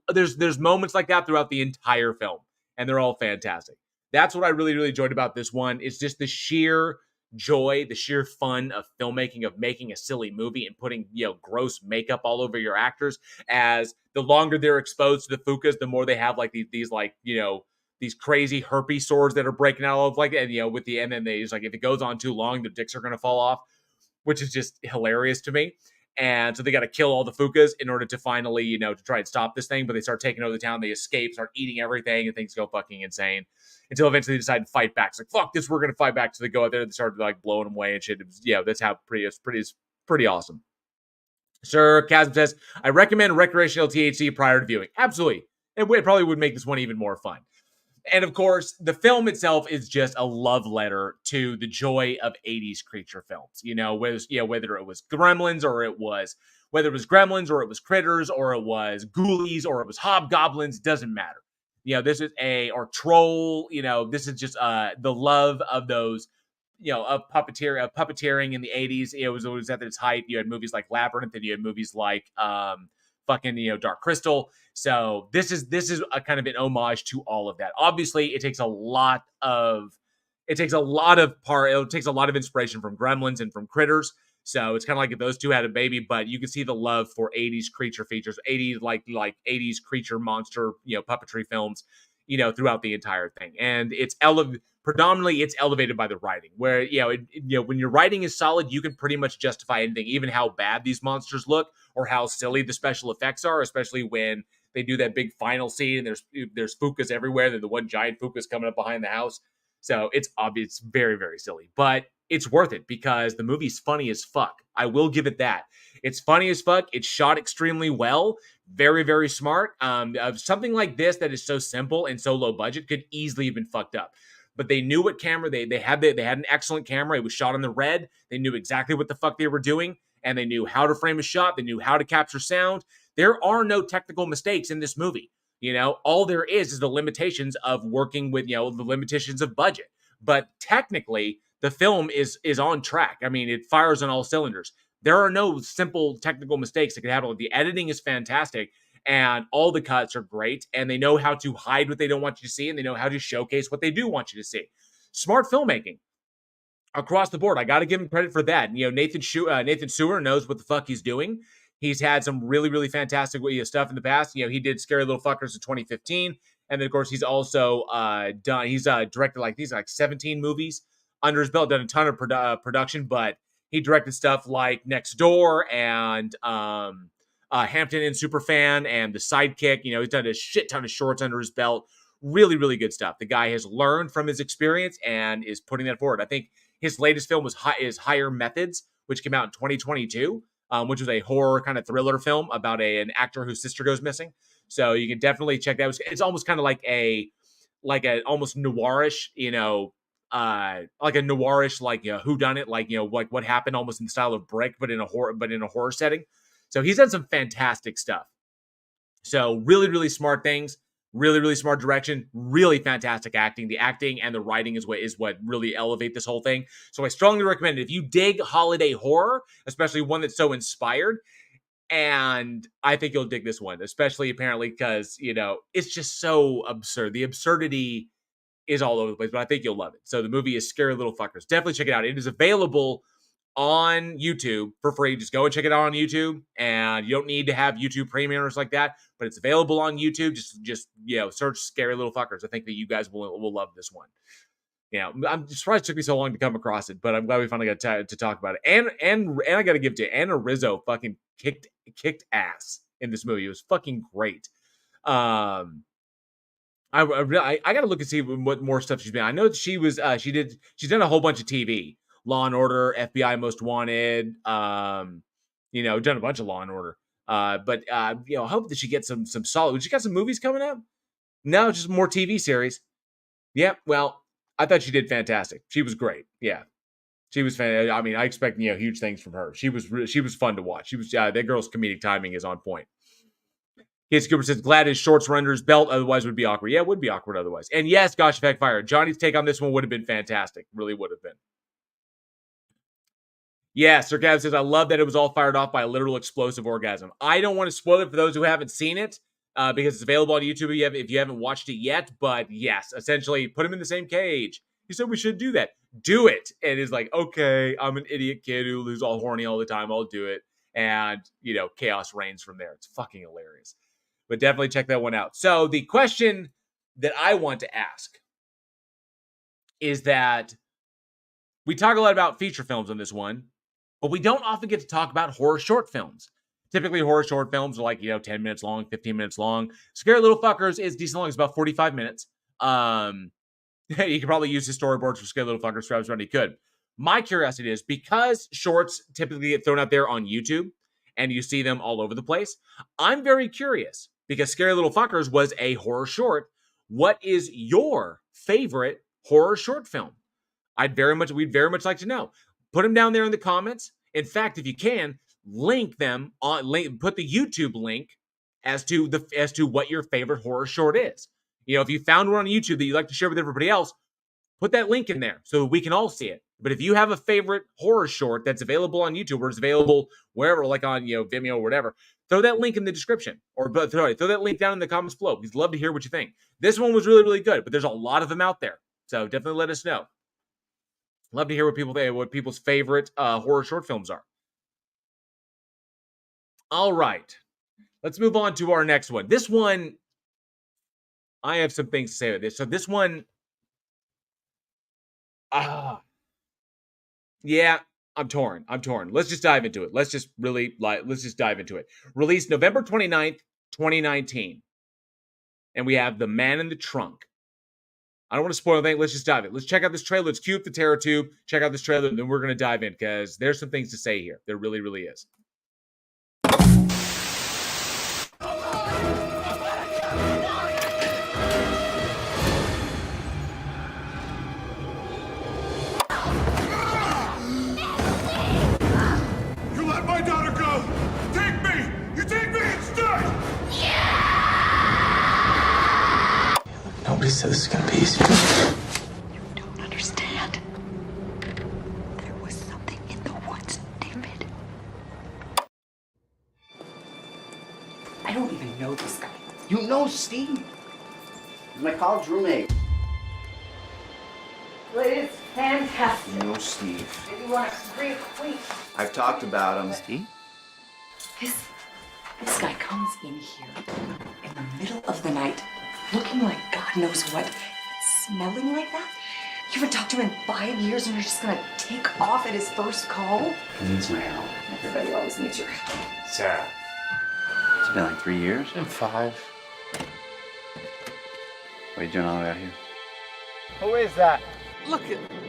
There's moments like that throughout the entire film, and they're all fantastic. That's what I really, really enjoyed about this one. It's just the sheer joy, the sheer fun of filmmaking, of making a silly movie and putting gross makeup all over your actors. As the longer they're exposed to the Fukas, the more they have like these crazy herpes sores that are breaking out of and then they just like if it goes on too long, their dicks are gonna fall off, which is just hilarious to me. And so they got to kill all the Fukas in order to finally to try and stop this thing. But they start taking over the town. They escape, start eating everything, and things go fucking insane. Until eventually they decide to fight back. It's like, fuck this, we're going to fight back. So they go out there and they start like blowing them away and shit. That's how it's pretty awesome. Sir Chasm says, I recommend recreational THC prior to viewing. Absolutely. It probably would make this one even more fun. And of course, the film itself is just a love letter to the joy of 80s creature films. Whether it was Gremlins or it was Critters or it was Ghoulies or it was Hobgoblins, doesn't matter. This is or Troll, this is just the love of those puppeteering in the 80s. It was at its height. You had movies like Labyrinth, and you had movies like Dark Crystal. So this is a kind of an homage to all of that. Obviously, it takes a lot of inspiration from Gremlins and from Critters. So it's kind of like if those two had a baby, but you can see the love for 80s creature features, 80s like 80s creature monster, puppetry films, throughout the entire thing. And it's predominantly it's elevated by the writing, where when your writing is solid, you can pretty much justify anything, even how bad these monsters look or how silly the special effects are, especially when they do that big final scene and there's fukas everywhere. Then the one giant fuka's coming up behind the house. So it's obvious, very, very silly, but it's worth it because the movie's funny as fuck. I will give it that. It's funny as fuck. It's shot extremely well. Very, very smart. Something like this that is so simple and so low budget could easily have been fucked up. But they knew what camera they had an excellent camera. It was shot on the red. They knew exactly what the fuck they were doing, and they knew how to frame a shot. They knew how to capture sound. There are no technical mistakes in this movie. All there is the limitations of working with, the limitations of budget. But technically, the film is on track. I mean, it fires on all cylinders. There are no simple technical mistakes that can happen. The editing is fantastic, and all the cuts are great, and they know how to hide what they don't want you to see, and they know how to showcase what they do want you to see. Smart filmmaking across the board. I got to give him credit for that. Nathan Stewart knows what the fuck he's doing. He's had some really, really fantastic stuff in the past. He did Scary Little Fuckers in 2015. And then, of course, he's also directed these 17 movies under his belt, done a ton of production, but he directed stuff like Next Door and Hampton and Superfan and The Sidekick. He's done a shit ton of shorts under his belt. Really, really good stuff. The guy has learned from his experience and is putting that forward. I think his latest film is Higher Methods, which came out in 2022. Which was a horror kind of thriller film about an actor whose sister goes missing. So you can definitely check that. It's almost kind of like a almost noirish, whodunit, like what happened, almost in the style of Brick, but in a horror setting. So he's done some fantastic stuff. So really, really smart things. Really, really smart direction, really fantastic acting. The acting and the writing is what really elevate this whole thing. So I strongly recommend it. If you dig holiday horror, especially one that's so inspired, and I think you'll dig this one, especially apparently because, it's just so absurd. The absurdity is all over the place, but I think you'll love it. So the movie is Scary Little Fuckers. Definitely check it out. It is available on YouTube for free. Just go and check it out on YouTube, and you don't need to have YouTube Premium or something like that, but it's available on YouTube. Just search Scary Little Fuckers. I think that you guys will love this one. I'm surprised it took me so long to come across it, but I'm glad we finally got to talk about it. And I got to give it to Anna Rizzo. Fucking kicked ass in this movie. It was fucking great. I got to look and see what more stuff she's been. I know that she's done a whole bunch of TV. Law and Order, FBI Most Wanted, done a bunch of Law and Order. But I hope that she gets some solid. She got some movies coming up? No, just more TV series. Yeah, well, I thought she did fantastic. She was great. Yeah, she was fantastic. I mean, I expect huge things from her. She was fun to watch. She was that girl's comedic timing is on point. His Cooper says, glad his shorts were under his belt, otherwise it would be awkward. Yeah, it would be awkward otherwise. And yes, Gosh Effect Fire. Johnny's take on this one would have been fantastic. Really would have been. Yeah, Sir Gav says, I love that it was all fired off by a literal explosive orgasm. I don't want to spoil it for those who haven't seen it, because it's available on YouTube if you haven't watched it yet. But yes, essentially, put him in the same cage. He said we should do that. Do it. And he's like, okay, I'm an idiot kid who's all horny all the time. I'll do it. And, chaos reigns from there. It's fucking hilarious. But definitely check that one out. So the question that I want to ask is that we talk a lot about feature films on this one, but we don't often get to talk about horror short films. Typically, horror short films are like, 10 minutes long, 15 minutes long. Scary Little Fuckers is decent long. It's about 45 minutes. You could probably use his storyboards for Scary Little Fuckers for as many could. My curiosity is, because shorts typically get thrown out there on YouTube and you see them all over the place, I'm very curious, because Scary Little Fuckers was a horror short. What is your favorite horror short film? We'd very much like to know. Put them down there in the comments. In fact, if you can, put the YouTube link as to what your favorite horror short is. If you found one on YouTube that you'd like to share with everybody else, put that link in there so we can all see it. But if you have a favorite horror short that's available on YouTube or it's available wherever, like on Vimeo or whatever, throw that link in the description or throw that link down in the comments below. We'd love to hear what you think. This one was really, really good, but there's a lot of them out there. So definitely let us know. Love to hear what people's favorite horror short films are. All right. Let's move on to our next one. This one, I have some things to say about this. So this one, yeah, I'm torn. Let's just dive into it. Let's just dive into it. Released November 29th, 2019. And we have The Man in the Trunk. I don't want to spoil anything. Let's just dive in. Let's check out this trailer. Let's cue up the Terror Tube. Check out this trailer, and then we're going to dive in because there's some things to say here. There really, really is. You let my daughter go! Take me! You take me instead! Nobody said this is gonna be easy. You don't understand. There was something in the woods, David. I don't even know this guy. You know Steve. He's my college roommate. Well, it's fantastic. You know Steve. If you want to scream, wait. I've talked about him. Steve? This guy comes in here in the middle of the night, looking like God knows what, smelling like that. You haven't talked to him in 5 years and you're just gonna take off at his first call? He needs my help. Everybody always needs your help. Sarah. It's been like 3 years. And 5. What are you doing all the way out here? Who is that? Look,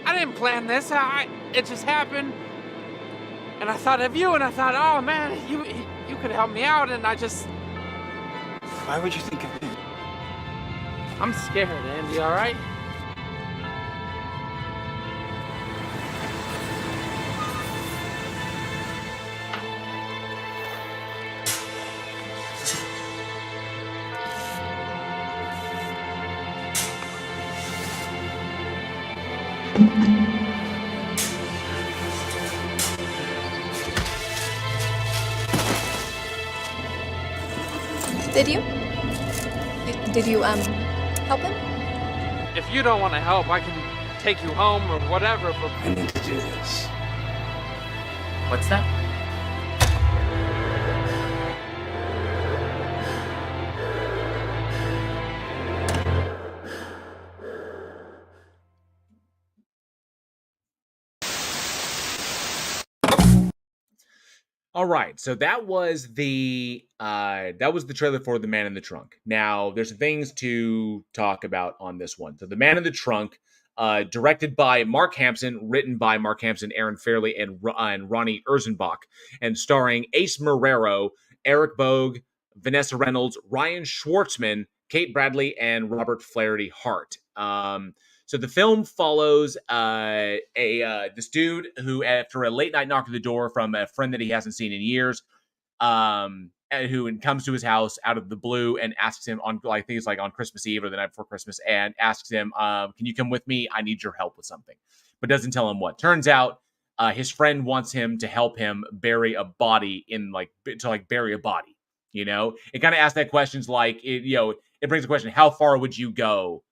I didn't plan this. It just happened. And I thought of you, and I thought, oh man, you could help me out, and I just... Why would you think of me? I'm scared, Andy, all right? Did you help him? If you don't want to help, I can take you home or whatever, but... I need to do this. What's that? All right, so that was the trailer for The Man in the Trunk. Now, there's some things to talk about on this one. So, The Man in the Trunk, directed by Mark Hampson, written by Mark Hampson, Aaron Fairley, and Ronnie Erzenbach, and starring Ace Marrero, Eric Bogue, Vanessa Reynolds, Ryan Schwartzman, Kate Bradley, and Robert Flaherty Hart. So the film follows this dude who, after a late night knock at the door from a friend that he hasn't seen in years, and who comes to his house out of the blue and asks him on, I think it's like on Christmas Eve or the night before Christmas, and asks him, "Can you come with me? I need your help with something," but doesn't tell him what. Turns out his friend wants him to help him bury a body bury a body. You know, it kind of asks that questions like it brings the question: how far would you go?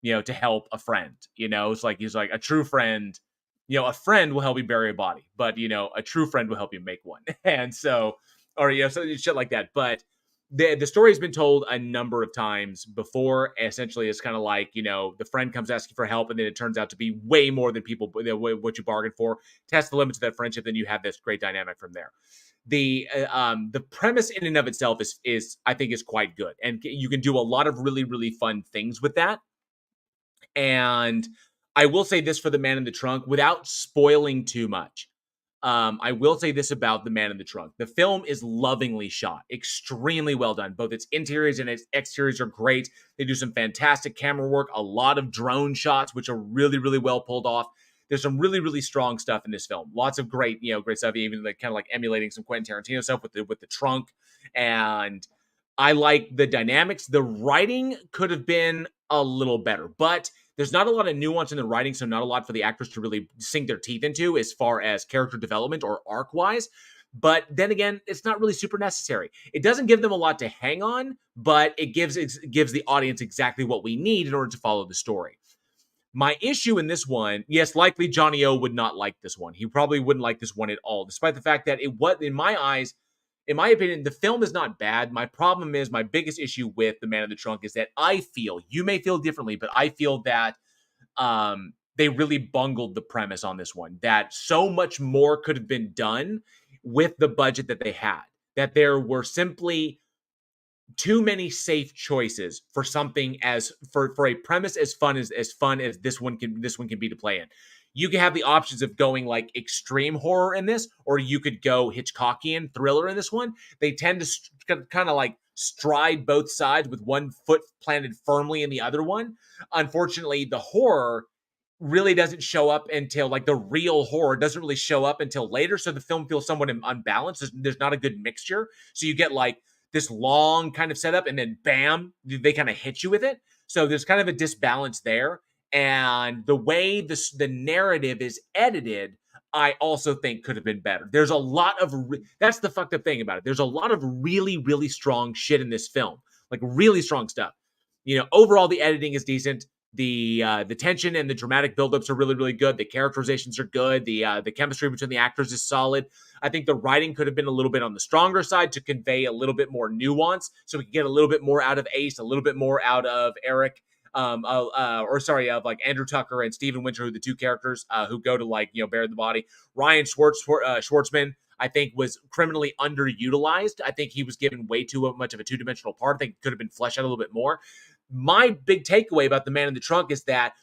To help a friend, it's like, he's like, a true friend, a friend will help you bury a body, but, a true friend will help you make one. And so, or, so shit like that. But the story has been told a number of times before. Essentially, it's kind of like, the friend comes asking for help, and then it turns out to be way more than what you bargained for. Test the limits of that friendship, then you have this great dynamic from there. The premise in and of itself is I think is quite good. And you can do a lot of really, really fun things with that. And I will say this for The Man in the Trunk, without spoiling too much. I will say this about The Man in the Trunk. The film is lovingly shot, extremely well done. Both its interiors and its exteriors are great. They do some fantastic camera work, a lot of drone shots, which are really, really well pulled off. There's some really, really strong stuff in this film. Lots of great, great stuff, even like kind of like emulating some Quentin Tarantino stuff with the trunk. And I like the dynamics. The writing could have been a little better, but There's not a lot of nuance in the writing, so not a lot for the actors to really sink their teeth into as far as character development or arc-wise. But then again, it's not really super necessary. It doesn't give them a lot to hang on, but it gives the audience exactly what we need in order to follow the story. My issue in this one, yes, likely Johnny O would not like this one. He probably wouldn't like this one at all, despite the fact that in my eyes, in my opinion, the film is not bad. My problem is, my biggest issue with The Man in the Trunk is that I feel, you may feel differently, but I feel that they really bungled the premise on this one. That so much more could have been done with the budget that they had. That there were simply too many safe choices for something for a premise as fun as this one can be to play in. You can have the options of going like extreme horror in this, or you could go Hitchcockian thriller in this one. They tend to kind of like stride both sides with one foot planted firmly in the other one. Unfortunately, the horror really doesn't show up until, like, the real horror doesn't really show up until later. So the film feels somewhat unbalanced. There's not a good mixture. So you get like this long kind of setup and then bam, they kind of hit you with it. So there's kind of a disbalance there. And the way the narrative is edited, I also think could have been better. There's a lot of, that's the fucked up thing about it. There's a lot of really, really strong shit in this film. Like really strong stuff. You know, overall the editing is decent. The tension and the dramatic buildups are really, really good. The characterizations are good. The chemistry between the actors is solid. I think the writing could have been a little bit on the stronger side to convey a little bit more nuance, so we could get a little bit more out of Ace, a little bit more out of Eric, of like Andrew Tucker and Stephen Winter, who are the two characters who go to, like, you know, bury the body. Ryan Schwartzman, I think, was criminally underutilized. I think he was given way too much of a two-dimensional part. I think it could have been fleshed out a little bit more. My big takeaway about The Man in the Trunk is that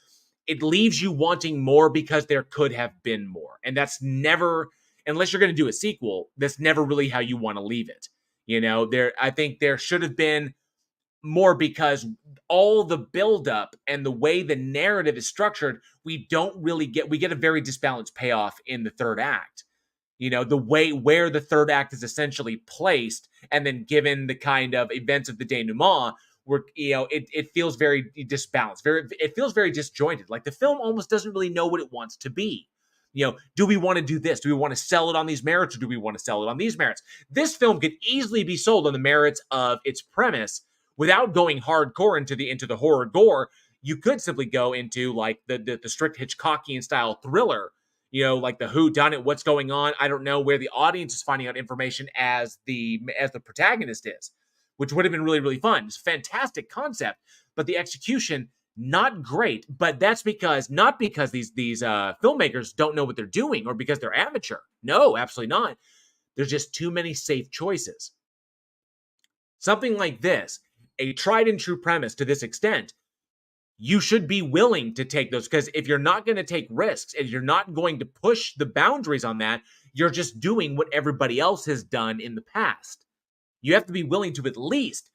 it leaves you wanting more because there could have been more. And that's never, unless you're going to do a sequel, that's never really how you want to leave it. You know, I think there should have been more, because all the buildup and the way the narrative is structured, we get a very disbalanced payoff in the third act. You know, the way where the third act is essentially placed, and then given the kind of events of the denouement, where, you know, it feels very disbalanced. It feels very disjointed. Like the film almost doesn't really know what it wants to be. You know, do we want to do this? Do we want to sell it on these merits, or do we want to sell it on these merits? This film could easily be sold on the merits of its premise without going hardcore into the horror gore. You could simply go into like the strict Hitchcockian style thriller. You know, like the who done it, what's going on, I don't know, where the audience is finding out information as the protagonist is, which would have been really, really fun. It's a fantastic concept, but the execution, not great. But that's not because these filmmakers don't know what they're doing, or because they're amateur. No, absolutely not. There's just too many safe choices. Something like this, a tried and true premise to this extent, you should be willing to take those, because if you're not going to take risks and you're not going to push the boundaries on that, you're just doing what everybody else has done in the past. You have to be willing to at least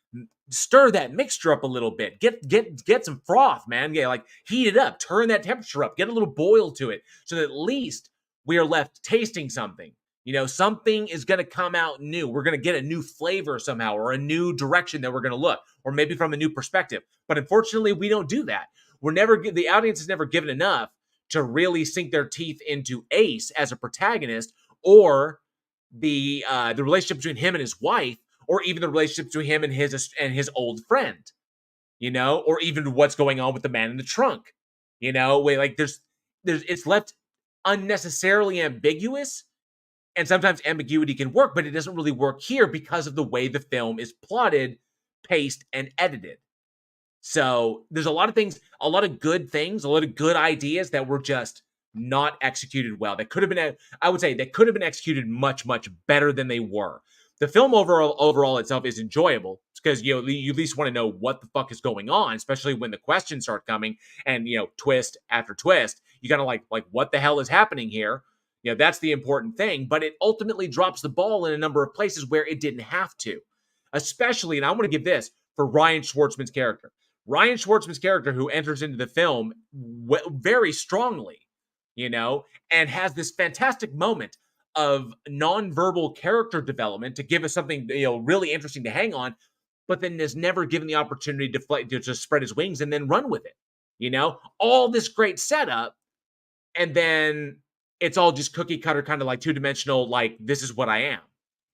stir that mixture up a little bit. Get some froth, man. Yeah, like heat it up, turn that temperature up, get a little boil to it, so that at least we are left tasting something. You know, something is going to come out new. We're going to get a new flavor somehow, or a new direction that we're going to look, or maybe from a new perspective. But unfortunately, we don't do that. The audience is never given enough to really sink their teeth into Ace as a protagonist, or the relationship between him and his wife, or even the relationship between him and his old friend. You know, or even what's going on with the man in the trunk. You know, like there's it's left unnecessarily ambiguous. And sometimes ambiguity can work, but it doesn't really work here because of the way the film is plotted, paced, and edited. So there's a lot of things, a lot of good things, a lot of good ideas that were just not executed well. That could have been, I would say, that could have been executed much, much better than they were. The film overall itself is enjoyable because, you know, you at least want to know what the fuck is going on, especially when the questions start coming and, you know, twist after twist. You gotta like what the hell is happening here? You know, that's the important thing, but it ultimately drops the ball in a number of places where it didn't have to. Especially, and I want to give this for Ryan Schwartzman's character. Ryan Schwartzman's character, who enters into the film very strongly, you know, and has this fantastic moment of nonverbal character development to give us something, you know, really interesting to hang on, but then is never given the opportunity to spread his wings and then run with it. You know, all this great setup, and then it's all just cookie cutter, kind of like two-dimensional, like, this is what I am.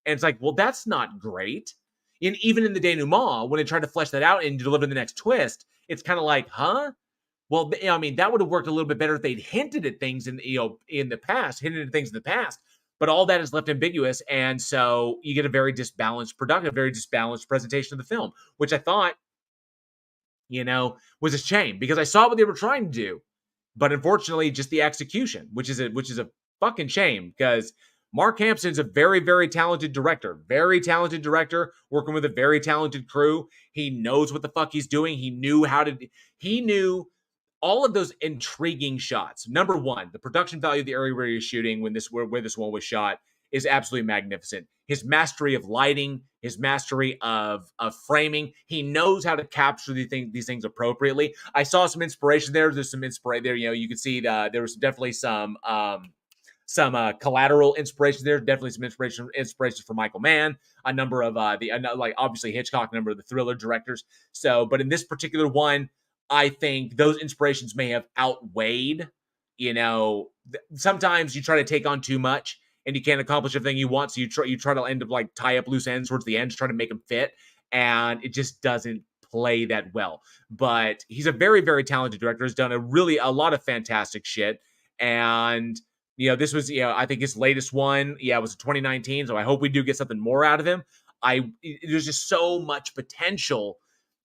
And it's like, well, that's not great. And even in the denouement, when they tried to flesh that out and deliver the next twist, it's kind of like, huh? Well, I mean, that would have worked a little bit better if they'd hinted at things in the past, but all that is left ambiguous, and so you get a very disbalanced production, a very disbalanced presentation of the film, which I thought, was a shame, because I saw what they were trying to do, but unfortunately, just the execution, which is a fucking shame, because Mark Hampson's a very, very talented director, working with a very talented crew. He knows what the fuck he's doing. He knew all of those intriguing shots. Number one, the production value of the area where you're shooting where this one was shot is absolutely magnificent. His mastery of lighting, his mastery of framing. He knows how to capture these things appropriately. I saw some inspiration there. There's some inspiration there. You can see there was definitely some collateral inspiration there. Definitely some inspiration for Michael Mann. A number of obviously Hitchcock, a number of the thriller directors. So, but in this particular one, I think those inspirations may have outweighed. Sometimes you try to take on too much and you can't accomplish everything you want. So you try to end up like tie up loose ends towards the end, to try to make them fit, and it just doesn't play that well. But he's a very, very talented director. Has done a lot of fantastic shit, and this was I think his latest one. It was 2019. So I hope we do get something more out of him. There's just so much potential.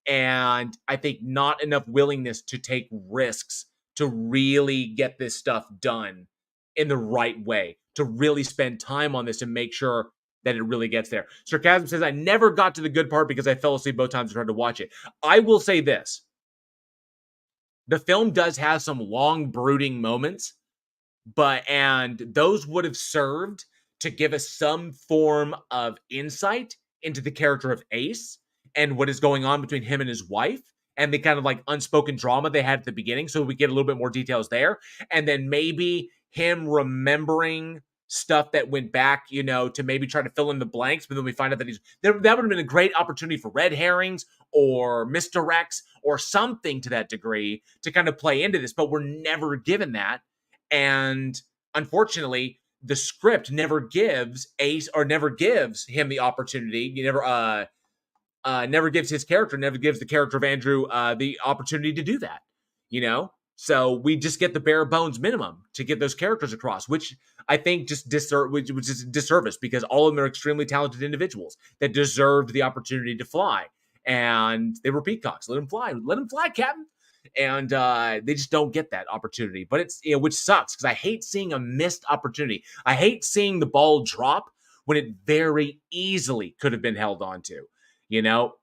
And I think not enough willingness to take risks to really get this stuff done in the right way, to really spend time on this and make sure that it really gets there. Sarcasm says, I never got to the good part because I fell asleep both times I tried to watch it. I will say this. The film does have some long brooding moments, and those would have served to give us some form of insight into the character of Ace and what is going on between him and his wife, and the kind of like unspoken drama they had at the beginning, so we get a little bit more details there. And then maybe him remembering stuff that went back, to maybe try to fill in the blanks, but then we find out that that would have been a great opportunity for red herrings or misdirects or something to that degree to kind of play into this, but we're never given that. And unfortunately, the script never gives Ace, or never gives him the opportunity. Never gives his character, never gives the character of Andrew the opportunity to do that, So we just get the bare bones minimum to get those characters across, which I think just which is a disservice, because all of them are extremely talented individuals that deserved the opportunity to fly. And they were peacocks. Let them fly, Captain. And they just don't get that opportunity. But it's, which sucks, because I hate seeing a missed opportunity. I hate seeing the ball drop when it very easily could have been held on to.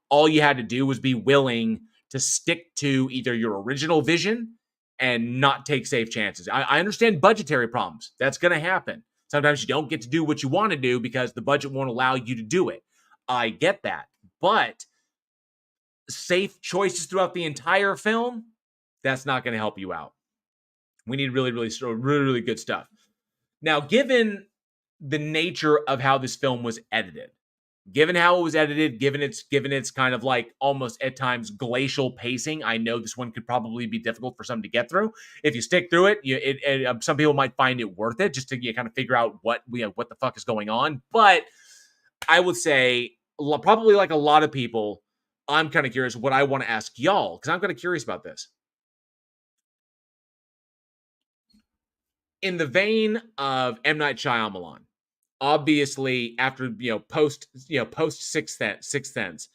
All you had to do was be willing to stick to either your original vision and not take safe chances. I understand budgetary problems. That's going to happen. Sometimes you don't get to do what you want to do because the budget won't allow you to do it. I get that. But safe choices throughout the entire film, that's not going to help you out. We need really, really, really good stuff. Now, given the nature of how this film was edited, given its kind of like almost at times glacial pacing, I know this one could probably be difficult for some to get through. If you stick through it, some people might find it worth it just to kind of figure out what the fuck is going on. But I would say, probably like a lot of people, I'm kind of curious what I want to ask y'all, because I'm kind of curious about this. In the vein of M. Night Shyamalan, obviously, after post Sixth Sense,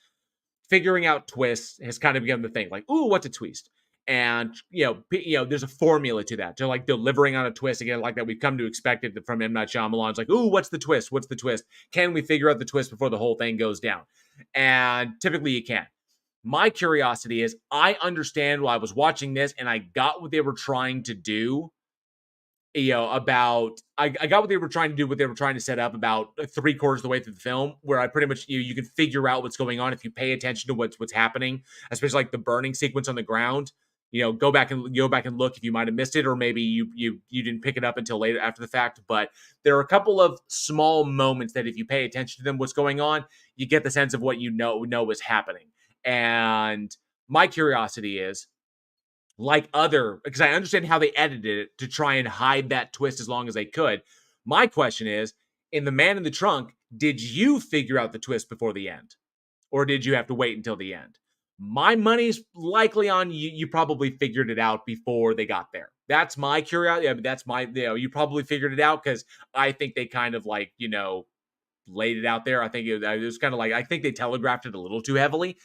figuring out twists has kind of become the thing. Like, ooh, what's a twist? And there's a formula to that, to like delivering on a twist again, like that we've come to expect it from M. Night Shyamalan. It's like, ooh, what's the twist? What's the twist? Can we figure out the twist before the whole thing goes down? And typically, you can. My curiosity is, I understand while I was watching this, and I got what they were trying to do. I got what they were trying to do, what they were trying to set up about 3/4 of the way through the film, where I pretty much, you can figure out what's going on if you pay attention to what's happening, especially like the burning sequence on the ground. Go back and look if you might have missed it, or maybe you didn't pick it up until later after the fact. But there are a couple of small moments that if you pay attention to them, what's going on, you get the sense of what know is happening. And my curiosity is, like other, because I understand how they edited it to try and hide that twist as long as they could. My question is, in The Man in the Trunk, did you figure out the twist before the end? Or did you have to wait until the end? My money's likely on you. You probably figured it out before they got there. That's my curiosity. I mean, that's my, you probably figured it out because I think they kind of like, laid it out there. I think it was kind of like, I think they telegraphed it a little too heavily.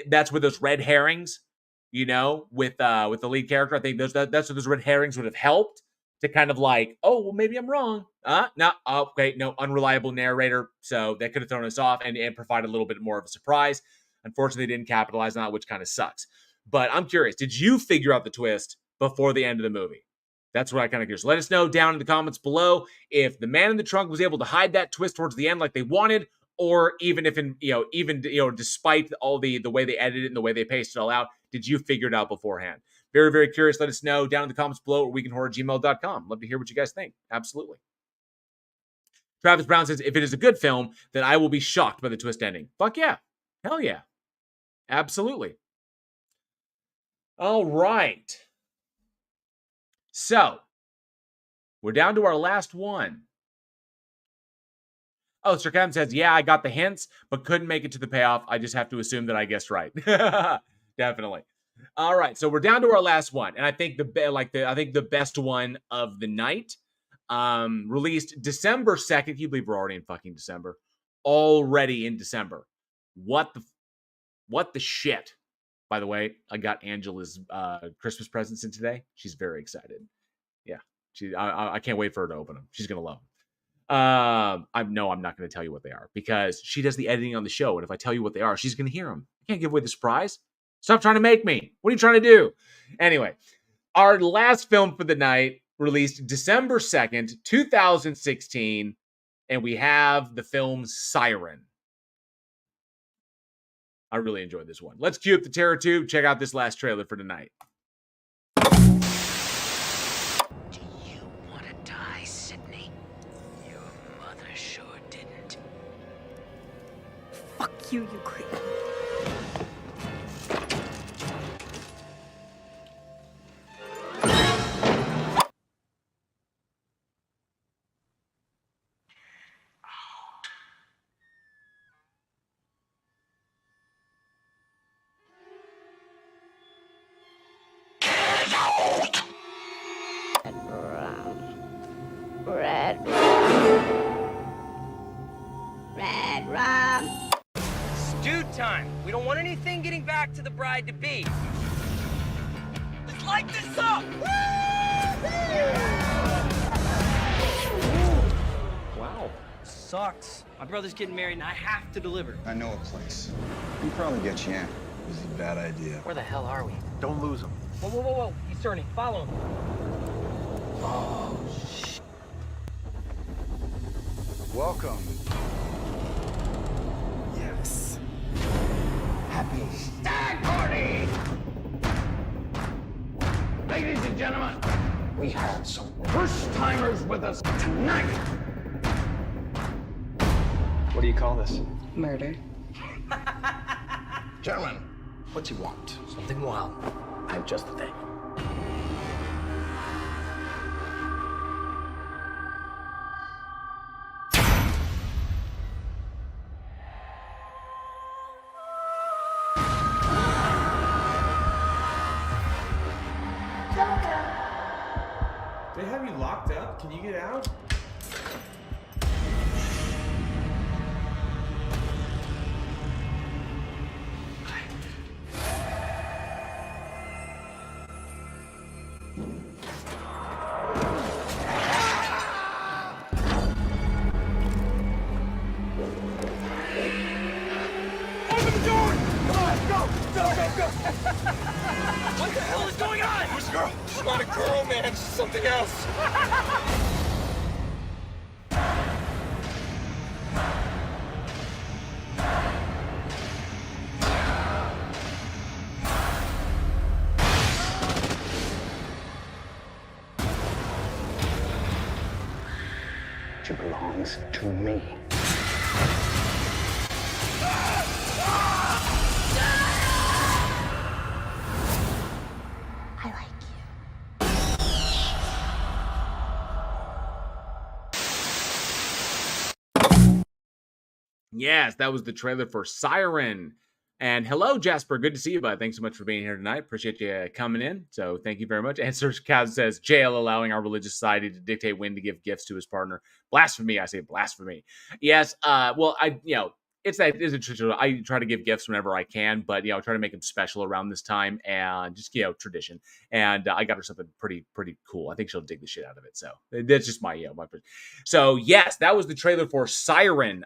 That's where those red herrings, with the lead character, I think that's where those red herrings would have helped to kind of like, oh, well, maybe I'm wrong. No, unreliable narrator. So that could have thrown us off and provided a little bit more of a surprise. Unfortunately, they didn't capitalize on that, which kind of sucks. But I'm curious, did you figure out the twist before the end of the movie? That's what I kind of curious. Let us know down in the comments below if The Man in the Trunk was able to hide that twist towards the end like they wanted, or even if, despite all the way they edited it and the way they paced it all out, did you figure it out beforehand? Very, very curious. Let us know down in the comments below at weekinhorror@gmail.com. Love to hear what you guys think. Absolutely. Travis Brown says, if it is a good film, then I will be shocked by the twist ending. Fuck yeah. Hell yeah. Absolutely. All right. So, we're down to our last one. Oh, Sir Kevin says, yeah, I got the hints, but couldn't make it to the payoff. I just have to assume that I guessed right. Definitely. All right, so we're down to our last one, and I think the best one of the night. Released December 2nd. Can you believe we're already in fucking December? Already in December. What the shit? By the way, I got Angela's Christmas presents in today. She's very excited. Yeah, I can't wait for her to open them. She's gonna love them. I'm not gonna tell you what they are because she does the editing on the show, and if I tell you what they are, she's gonna hear them. I can't give away the surprise. Stop trying to make me. What are you trying to do? Anyway, our last film for the night released December 2nd, 2016, and we have the film s5e10. I really enjoyed this one. Let's cue up the Terror Tube. Check out this last trailer for tonight. Do you want to die, Sydney? Your mother sure didn't. Fuck you, you creep. Red rum. Stew time. We don't want anything getting back to the bride-to-be. Let's light this up! Wow. Sucks. My brother's getting married and I have to deliver. I know a place. We can probably get you in. This is a bad idea. Where the hell are we? Don't lose him. Whoa, whoa, whoa, whoa. He's turning. Follow him. Oh, shit. Welcome. Yes. Happy stag party! Ladies and gentlemen, we have some first-timers with us tonight. What do you call this? Murder. Gentlemen, what do you want? Something wild. I have just the thing. They have you locked up? Can you get out? What the hell is going on? Who's the girl? She's not a girl, man. She's something else. She belongs to me. Yes, that was the trailer for s5e10. And hello, Jasper. Good to see you, bud. Thanks so much for being here tonight. Appreciate you coming in. So thank you very much. And Sir Kaz says, jail allowing our religious society to dictate when to give gifts to his partner. Blasphemy. I say blasphemy. Yes. Well, it's a tradition. I try to give gifts whenever I can, but I try to make them special around this time and just tradition. And I got her something pretty cool. I think she'll dig the shit out of it. So that's just my my. So yes, that was the trailer for s5e10.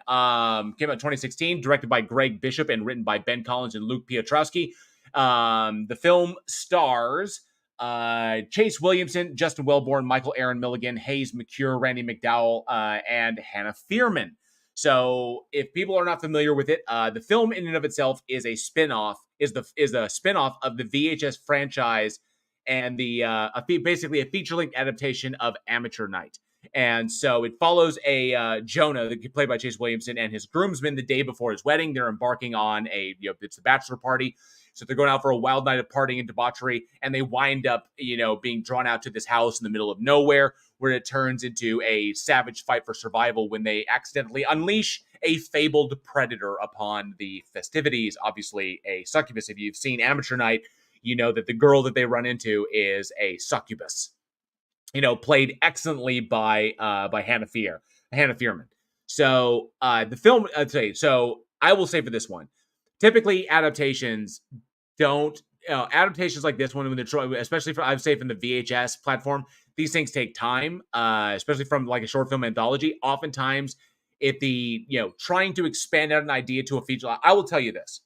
Came out in 2016, directed by Greg Bishop and written by Ben Collins and Luke Piotrowski. The film stars Chase Williamson, Justin Wellborn, Michael Aaron Milligan, Hayes McCure, Randy McDowell, and Hannah Fierman. So if people are not familiar with it, the film in and of itself is a spin-off, is a spin-off of the VHS franchise and basically a feature-length adaptation of Amateur Night. And so it follows a Jonah, played by Chase Williamson, and his groomsmen the day before his wedding. They're embarking on it's the bachelor party. So they're going out for a wild night of partying and debauchery, and they wind up, being drawn out to this house in the middle of nowhere, where it turns into a savage fight for survival when they accidentally unleash a fabled predator upon the festivities. Obviously, a succubus. If you've seen Amateur Night, you know that the girl that they run into is a succubus. Played excellently by Hannah Fierman. So the film, so I will say for this one, typically adaptations like this one, when they're especially I would say from the VHS platform, these things take time, especially from like a short film anthology. Oftentimes, if the trying to expand out an idea to a feature, I will tell you this: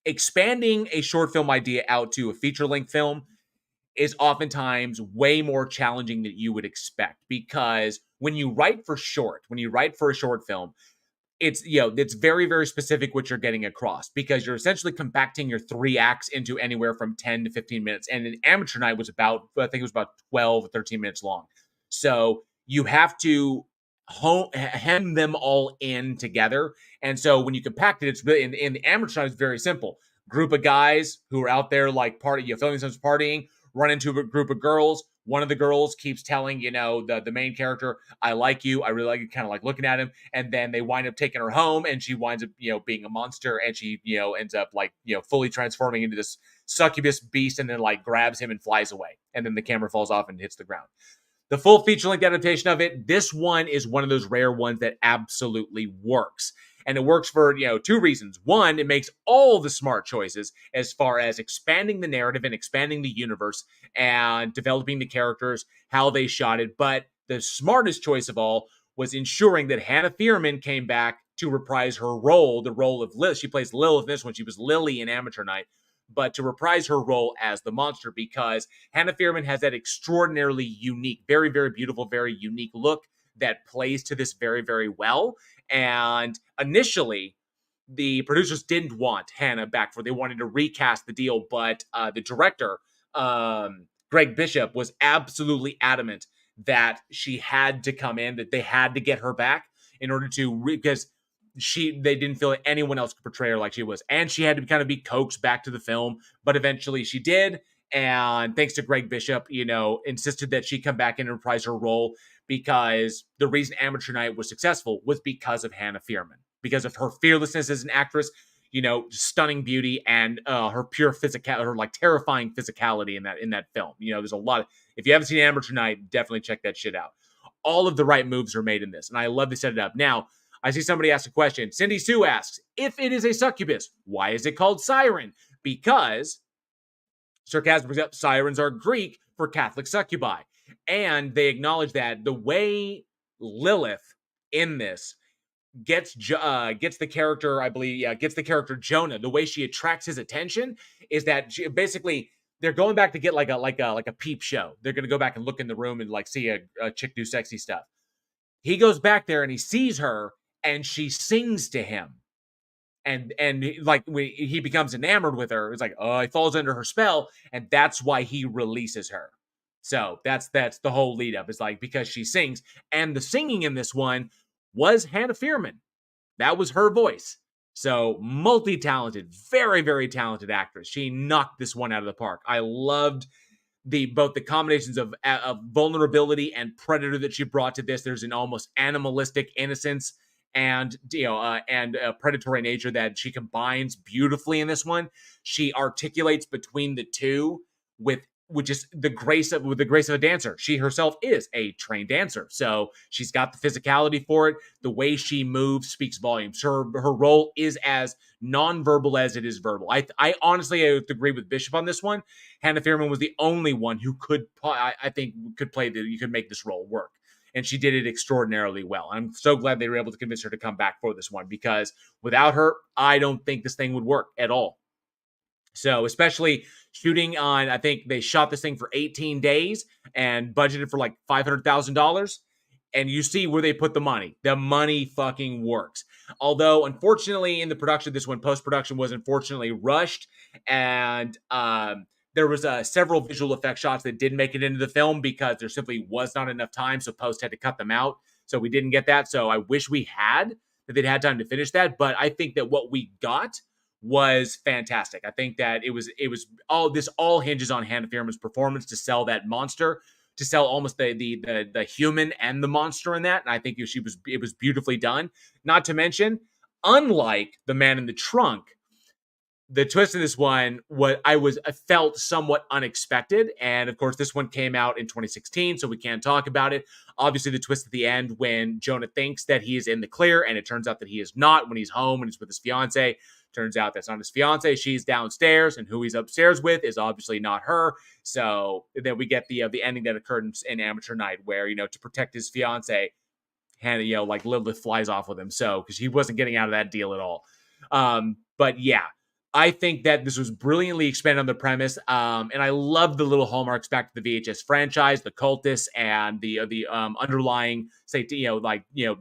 expanding a short film idea out to a feature length film is oftentimes way more challenging than you would expect, because when you write for a short film, it's very, very specific what you're getting across, because you're essentially compacting your 3 acts into anywhere from 10 to 15 minutes. And an Amateur Night was about 12 or 13 minutes long. So you have to hem them all in together. And so when you compact it, it's really, in the Amateur Night, it's very simple. Group of guys who are out there like filming themselves partying, run into a group of girls. One of the girls keeps telling, the main character, I like you. I really like you, kind of like looking at him. And then they wind up taking her home, and she winds up, being a monster. And she, ends up fully transforming into this succubus beast, and then grabs him and flies away. And then the camera falls off and hits the ground. The full feature-length adaptation of it, this one is one of those rare ones that absolutely works. And it works for, 2 reasons. One, it makes all the smart choices as far as expanding the narrative and expanding the universe and developing the characters, how they shot it. But the smartest choice of all was ensuring that Hannah Fierman came back to reprise her role, the role of Lilith. She plays Lilith in this one. She was Lily in Amateur Night. But to reprise her role as the monster, because Hannah Fierman has that extraordinarily unique, very, very beautiful, very unique look that plays to this very, very well. And initially, the producers didn't want Hannah back they wanted to recast the deal, but the director, Greg Bishop, was absolutely adamant that she had to come in, that they had to get her back in order to, because they didn't feel that anyone else could portray her like she was. And she had to kind of be coaxed back to the film, but eventually she did. And thanks to Greg Bishop, insisted that she come back and reprise her role, because the reason Amateur Night was successful was because of Hannah Fierman, because of her fearlessness as an actress, stunning beauty, and her pure her terrifying physicality in that film. There's a lot if you haven't seen Amateur Night, definitely check that shit out. All of the right moves are made in this, and I love to set it up. Now, I see somebody ask a question. Cindy Sue asks, if it is a succubus, why is it called s5e10? Because sarcasm brings up, sirens are Greek for Catholic succubi. And they acknowledge that the way Lilith in this gets the character, I believe, gets the character Jonah, the way she attracts his attention is that basically they're going back to get like a peep show. They're going to go back and look in the room and see a chick do sexy stuff. He goes back there and he sees her, and she sings to him. And he becomes enamored with her. It's he falls under her spell, and that's why he releases her. So that's the whole lead up. It's because she sings, and the singing in this one was Hannah Fierman. That was her voice. So multi-talented, very, very talented actress. She knocked this one out of the park. I loved both the combinations of vulnerability and predator that she brought to this. There's an almost animalistic innocence and predatory nature that she combines beautifully in this one. She articulates between the two with is the grace of a dancer. She herself is a trained dancer, so she's got the physicality for it. The way she moves speaks volumes. Her role is as nonverbal as it is verbal. I honestly agree with Bishop on this one. Hannah Fierman was the only one who could make this role work. And she did it extraordinarily well. I'm so glad they were able to convince her to come back for this one, because without her, I don't think this thing would work at all. So, especially shooting on, I think they shot this thing for 18 days and budgeted for like $500,000. And you see where they put the money. The money fucking works. Although, unfortunately, in the production of this one, post-production was unfortunately rushed. And there was several visual effect shots that didn't make it into the film because there simply was not enough time. So post had to cut them out. So we didn't get that. So I wish we had, that they'd had time to finish that. But I think that what we got was fantastic. I think that it was all hinges on Hannah Fierman's performance to sell that monster, to sell almost the human and the monster in that. And I think it was beautifully done. Not to mention, unlike The Man in the Trunk, the twist in this one, I felt somewhat unexpected. And of course, this one came out in 2016, so we can't talk about it. Obviously, the twist at the end when Jonah thinks that he is in the clear, and it turns out that he is not when he's home and he's with his fiance. Turns out that's not his fiance. She's downstairs, and who he's upstairs with is obviously not her. So then we get the ending that occurred in Amateur Night, where, to protect his fiance, Hannah, like Lilith flies off with him. So, because he wasn't getting out of that deal at all. But yeah, I think that this was brilliantly expanded on the premise. And I love the little hallmarks back to the VHS franchise, the cultists, and the underlying,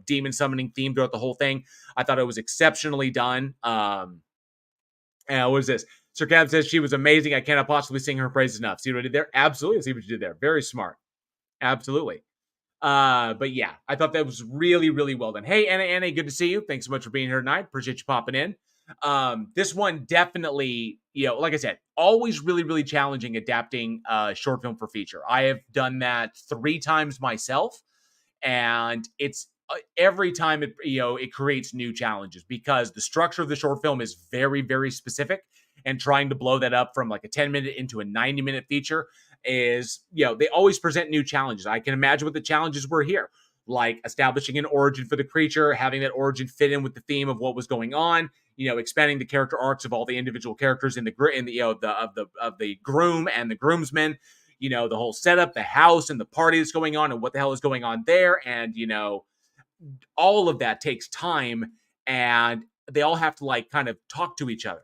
demon summoning theme throughout the whole thing. I thought it was exceptionally done. What is this? Sir Cab says she was amazing. I cannot possibly sing her praises enough. See what I did there? Absolutely. See what you did there. Very smart. Absolutely. But yeah, I thought that was really, really well done. Hey, Anna, good to see you. Thanks so much for being here tonight. Appreciate you popping in. This one definitely, like I said, always really, really challenging adapting short film for feature. I have done that 3 times myself, and it's every time it creates new challenges, because the structure of the short film is very, very specific, and trying to blow that up from like a 10-minute into a 90-minute feature is, they always present new challenges. I can imagine what the challenges were here, like establishing an origin for the creature, having that origin fit in with the theme of what was going on, expanding the character arcs of all the individual characters of the groom and the groomsmen, the whole setup, the house and the party that's going on and what the hell is going on there. And, all of that takes time, and they all have to kind of talk to each other.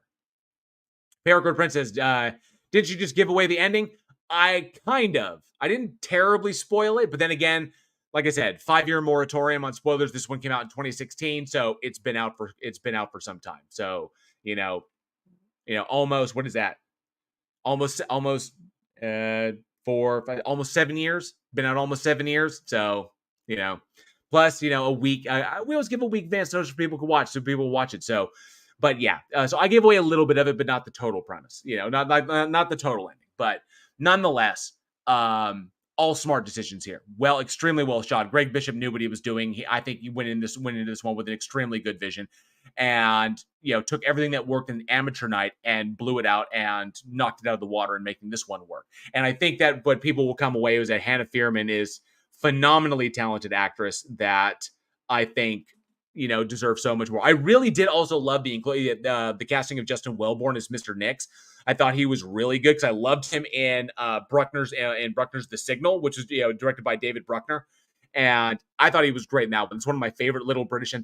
Paracord Prince says, did you just give away the ending? I didn't terribly spoil it, but then again, like I said, 5-year moratorium on spoilers. This one came out in 2016, so it's been out for some time. So, almost, what is that? Almost 7 years. Been out almost 7 years. So, plus, a week. We always give a week advance notice for people to watch, so people watch it. So, but yeah, so I gave away a little bit of it, but not the total premise. Not the total ending, but nonetheless, all smart decisions here. Well, extremely well shot. Greg Bishop knew what he was doing. I think he went into this one with an extremely good vision, and took everything that worked in Amateur Night and blew it out and knocked it out of the water in making this one work. And I think that what people will come away is that Hannah Fierman is phenomenally talented actress that I think deserves so much more. I really did also love the casting of Justin Wellborn as Mr. Nix. I thought he was really good because I loved him in Bruckner's The Signal, which is directed by David Bruckner, and I thought he was great in that one. It's one of my favorite little British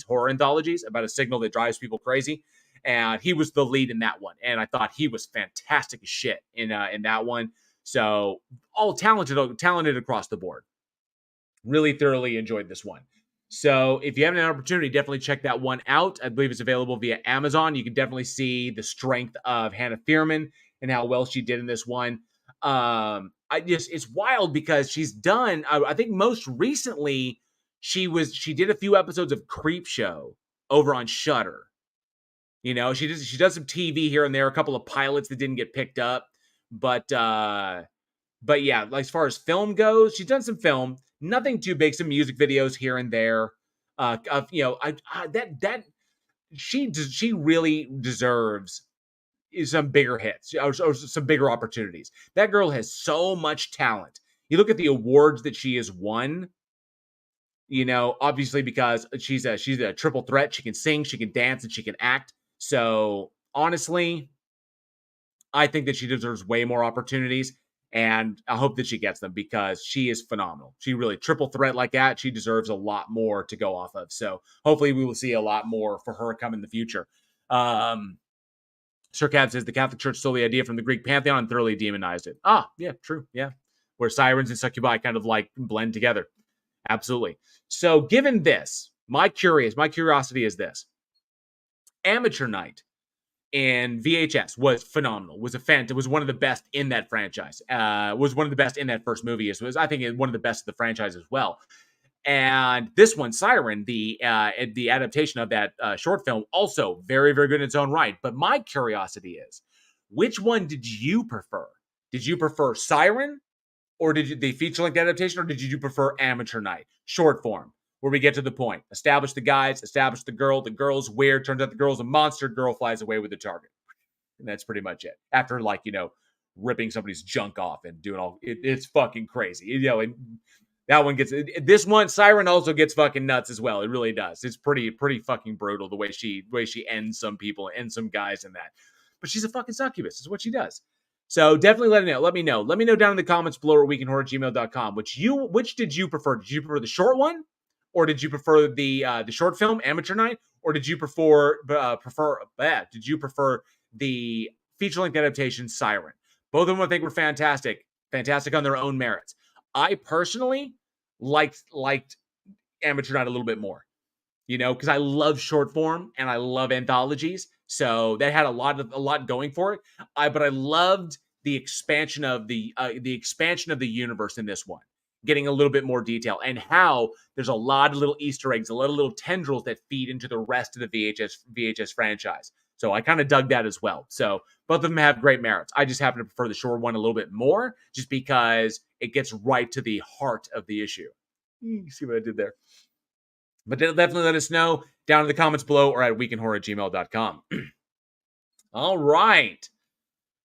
horror anthologies about a signal that drives people crazy, and he was the lead in that one, and I thought he was fantastic as shit in that one. So all talented across the board. Really thoroughly enjoyed this one. So if you have an opportunity, definitely check that one out. I believe it's available via Amazon. You can definitely see the strength of Hannah Fierman and how well she did in this one. It's wild because she's done, I think most recently she did a few episodes of Creepshow over on Shudder. She does some TV here and there, a couple of pilots that didn't get picked up. But yeah, like as far as film goes, she's done some film. Nothing too big, some music videos here and there. She really deserves some bigger hits or some bigger opportunities. That girl has so much talent. You look at the awards that she has won. Obviously because she's a triple threat. She can sing, she can dance, and she can act. So honestly, I think that she deserves way more opportunities, and I hope that she gets them because she is phenomenal. She really triple threat like that. She deserves a lot more to go off of. So hopefully we will see a lot more for her come in the future. Sir Cab says the Catholic Church stole the idea from the Greek pantheon and thoroughly demonized it. Yeah, true. Yeah. Where sirens and succubi kind of like blend together. Absolutely. So given this, my curiosity is this. Amateur Night in VHS was phenomenal. Was one of the best in that franchise. Was one of the best in that first movie. Was I think one of the best of the franchise as well. And this one, s5e10, the adaptation of that short film, also very, very good in its own right. But my curiosity is, which one did you prefer? Did you prefer s5e10, or did you the feature-length adaptation, or did you prefer Amateur Night, short form, where we get to the point, establish the guys, establish the girl, the girl's weird, turns out the girl's a monster, girl flies away with the target, and that's pretty much it. After ripping somebody's junk off and doing all, it's fucking crazy, and that one gets, this one, s5e10 also gets fucking nuts as well. It really does. It's pretty fucking brutal the way she ends some people, ends some guys in that. But she's a fucking succubus. Is what she does. So definitely let me know. Let me know down in the comments below at weekinhorror@gmail.com. Which did you prefer? Did you prefer the short one, or did you prefer the short film Amateur Night, or did you prefer the feature-length adaptation s5e10? Both of them I think were fantastic on their own merits. I personally liked Amateur Night a little bit more, because I love short form and I love anthologies. So that had a lot going for it. But I loved the expansion of the universe in this one, getting a little bit more detail, and how there's a lot of little Easter eggs, a lot of little tendrils that feed into the rest of the VHS franchise. So I kind of dug that as well. So both of them have great merits. I just happen to prefer the short one a little bit more, just because it gets right to the heart of the issue. You see what I did there? But definitely let us know down in the comments below or at weekinhorror@gmail.com. All right.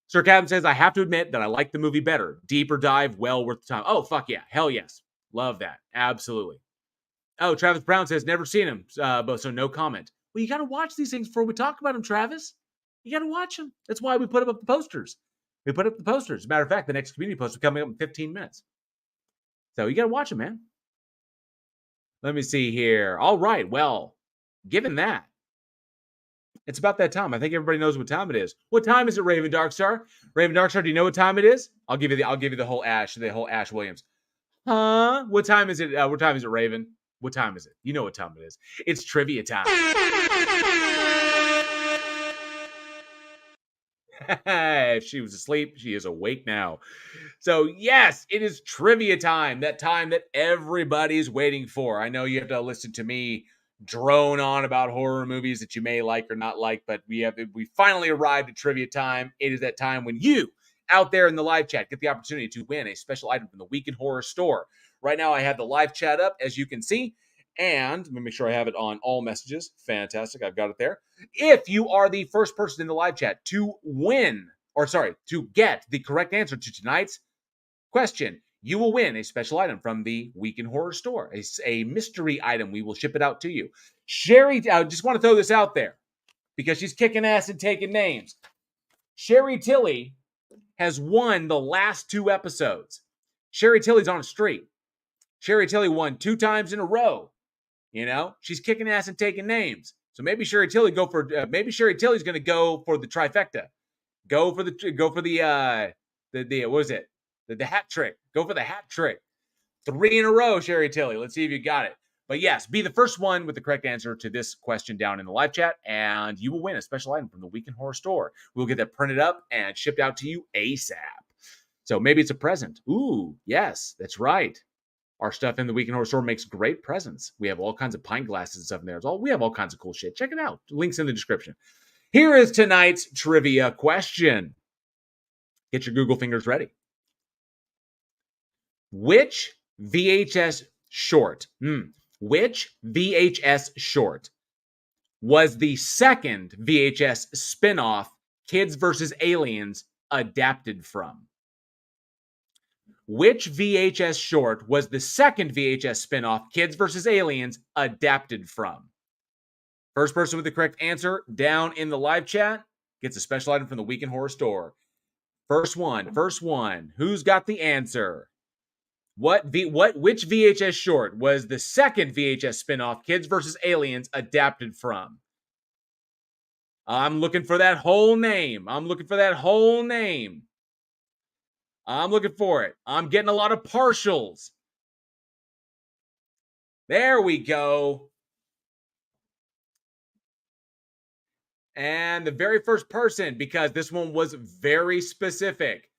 Sir Captain says, I have to admit that I like the movie better. Deeper dive, well worth the time. Oh, fuck yeah. Hell yes. Love that. Absolutely. Oh, Travis Brown says, never seen him, but so no comment. Well, you got to watch these things before we talk about them, Travis. You got to watch them. That's why we put up the posters. We put up the posters. As a matter of fact, the next community post is coming up in 15 minutes. So you got to watch them, man. Let me see here. All right. Well, given that, it's about that time. I think everybody knows what time it is. What time is it, Raven Darkstar? Raven Darkstar, do you know what time it is? I'll give you the whole Ash Williams. Huh? What time is it? What time is it, Raven? What time is it? You know what time it is. It's trivia time. If she was asleep, she is awake now. So yes, it is trivia time. That time that everybody's waiting for. I know you have to listen to me drone on about horror movies that you may like or not like, but we finally arrived at trivia time. It is that time when you out there in the live chat get the opportunity to win a special item from the Week in Horror store. Right now I have the live chat up, as you can see, and let me make sure I have it on all messages. Fantastic, I've got it there. If you are the first person in the live chat to get the correct answer to tonight's question, you will win a special item from the Week in Horror store, a mystery item. We will ship it out to you. Sherry, I just want to throw this out there because she's kicking ass and taking names. Sherry Tilly has won the last 2 episodes. Sherry Tilly's on a streak. Sherry Tilly won 2 times in a row. She's kicking ass and taking names. So maybe Sherry Tilly's going to go for the trifecta. Go for the what is it? The hat trick. Go for the hat trick. 3 in a row, Sherry Tilly. Let's see if you got it. But yes, be the first one with the correct answer to this question down in the live chat, and you will win a special item from the Week in Horror store. We'll get that printed up and shipped out to you ASAP. So maybe it's a present. Ooh, yes, that's right. Our stuff in the Week in Horror store makes great presents. We have all kinds of pint glasses and stuff in there. We have all kinds of cool shit. Check it out. Links in the description. Here is tonight's trivia question. Get your Google fingers ready. Which VHS short Which VHS short was the second VHS spinoff Kids vs. Aliens adapted from? Which VHS short was the second VHS spinoff Kids vs. Aliens adapted from? First person with the correct answer down in the live chat gets a special item from the Week in Horror store. First one. Who's got the answer? Which VHS short was the second VHS spinoff Kids vs. Aliens adapted from? I'm looking for that whole name. I'm looking for it. I'm getting a lot of partials. There we go. And the very first person, because this one was very specific.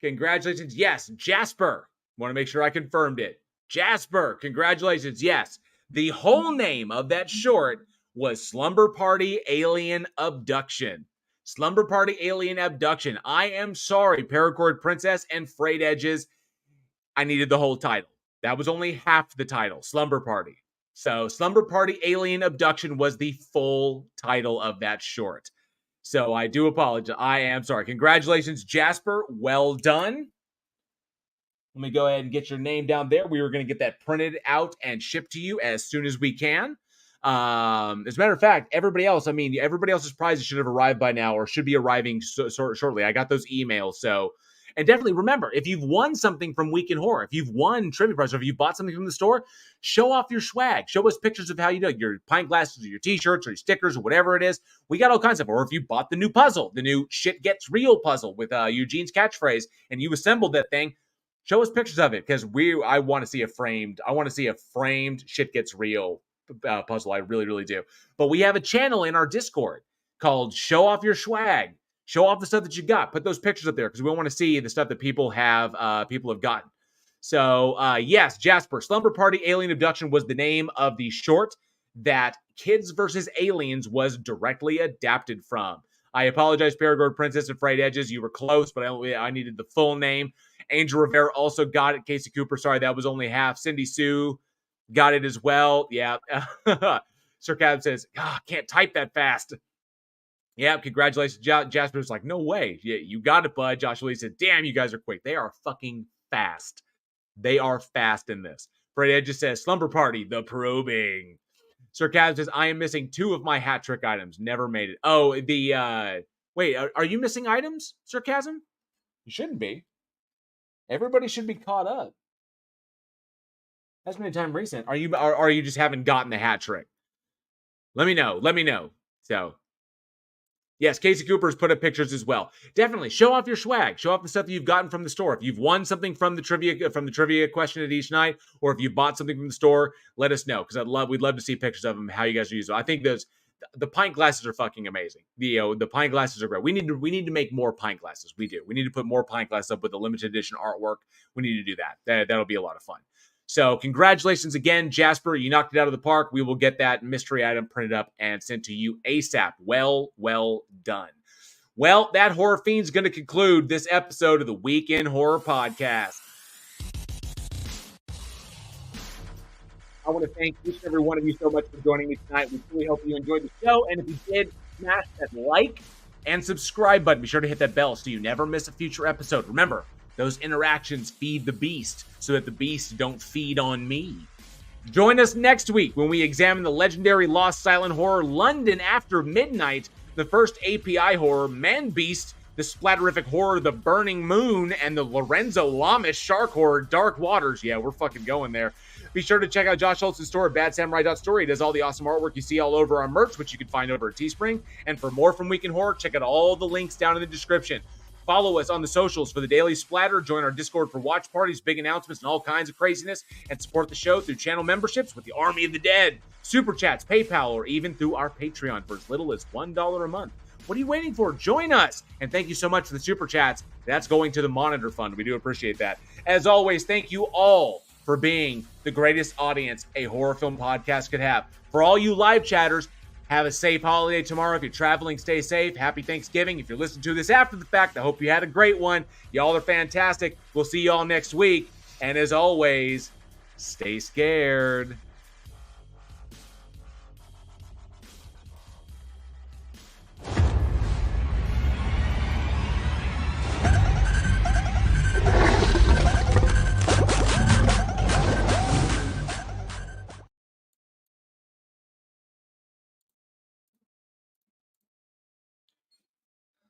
Congratulations. Yes, Jasper. Want to make sure I confirmed it. Jasper, congratulations. Yes, the whole name of that short was Slumber Party Alien Abduction. Slumber Party Alien Abduction. I am sorry, Paracord Princess and Frayed Edges. I needed the whole title. That was only half the title, Slumber Party. So Slumber Party Alien Abduction was the full title of that short. So I do apologize. I am sorry. Congratulations, Jasper. Well done. Let me go ahead and get your name down there. We were going to get that printed out and shipped to you as soon as we can. As a matter of fact, everybody else's prizes should have arrived by now or should be arriving shortly. I got those emails. So, and definitely remember, if you've won something from Week in Horror, if you've won trivia prizes, or if you bought something from the store, show off your swag. Show us pictures of how you do it, your pint glasses or your t-shirts or your stickers or whatever it is. We got all kinds of, or if you bought the new puzzle, the new Shit Gets Real puzzle with Eugene's catchphrase, and you assembled that thing, show us pictures of it because I want to see a framed Shit Gets Real puzzle. I really, really do. But we have a channel in our Discord called Show Off Your Swag. Show off the stuff that you got. Put those pictures up there because we want to see the stuff that people have gotten. So, yes, Jasper, Slumber Party Alien Abduction was the name of the short that Kids vs. Aliens was directly adapted from. I apologize, Paragord Princess and Frayed Edges. You were close, but I needed the full name. Angel Rivera also got it. Casey Cooper, sorry, that was only half. Cindy Sue got it as well. Yeah. Sir Cab says, can't type that fast. Yeah, congratulations. Jasper's like, no way. Yeah, you got it, bud. Joshua Lee said, damn, you guys are quick. They are fucking fast. They are fast in this. Fred Edge just says, Slumber Party, the probing. Sir Cab says, I am missing 2 of my hat trick items. Never made it. Oh, wait, are you missing items, Sir Chasm? You shouldn't be. Everybody should be caught up. Hasn't been a time recent. Are you just haven't gotten the hat trick? Let me know. So, yes, Casey Cooper's put up pictures as well. Definitely show off your swag. Show off the stuff that you've gotten from the store. If you've won something from the trivia question at each night, or if you bought something from the store, let us know because we'd love to see pictures of them. How you guys are using them. I think the pint glasses are fucking amazing. The pint glasses are great. We need to make more pint glasses. We do. We need to put more pint glasses up with the limited edition artwork. We need to do that. That'll be a lot of fun. So congratulations again, Jasper. You knocked it out of the park. We will get that mystery item printed up and sent to you ASAP. Well done. Well, that Horror Fiend's going to conclude this episode of the Week in Horror podcast. I want to thank each and every one of you so much for joining me tonight. We really hope you enjoyed the show. And if you did, smash that like and subscribe button. Be sure to hit that bell so you never miss a future episode. Remember, those interactions feed the beast so that the beast don't feed on me. Join us next week when we examine the legendary Lost Silent Horror London After Midnight, the first API horror, Man Beast, the splatterific horror The Burning Moon, and the Lorenzo Lamas shark horror Dark Waters. Yeah, we're fucking going there. Be sure to check out Josh Olsen's store at badsamurai.store. He does all the awesome artwork you see all over our merch, which you can find over at Teespring. And for more from Week in Horror, check out all the links down in the description. Follow us on the socials for the daily splatter. Join our Discord for watch parties, big announcements, and all kinds of craziness. And support the show through channel memberships with the Army of the Dead, Super Chats, PayPal, or even through our Patreon for as little as $1 a month. What are you waiting for? Join us! And thank you so much for the Super Chats. That's going to the Monitor Fund. We do appreciate that. As always, thank you all for being the greatest audience a horror film podcast could have. For all you live chatters, have a safe holiday tomorrow. If you're traveling, stay safe. Happy Thanksgiving. If you're listening to this after the fact, I hope you had a great one. Y'all are fantastic. We'll see y'all next week. And as always, Stay scared.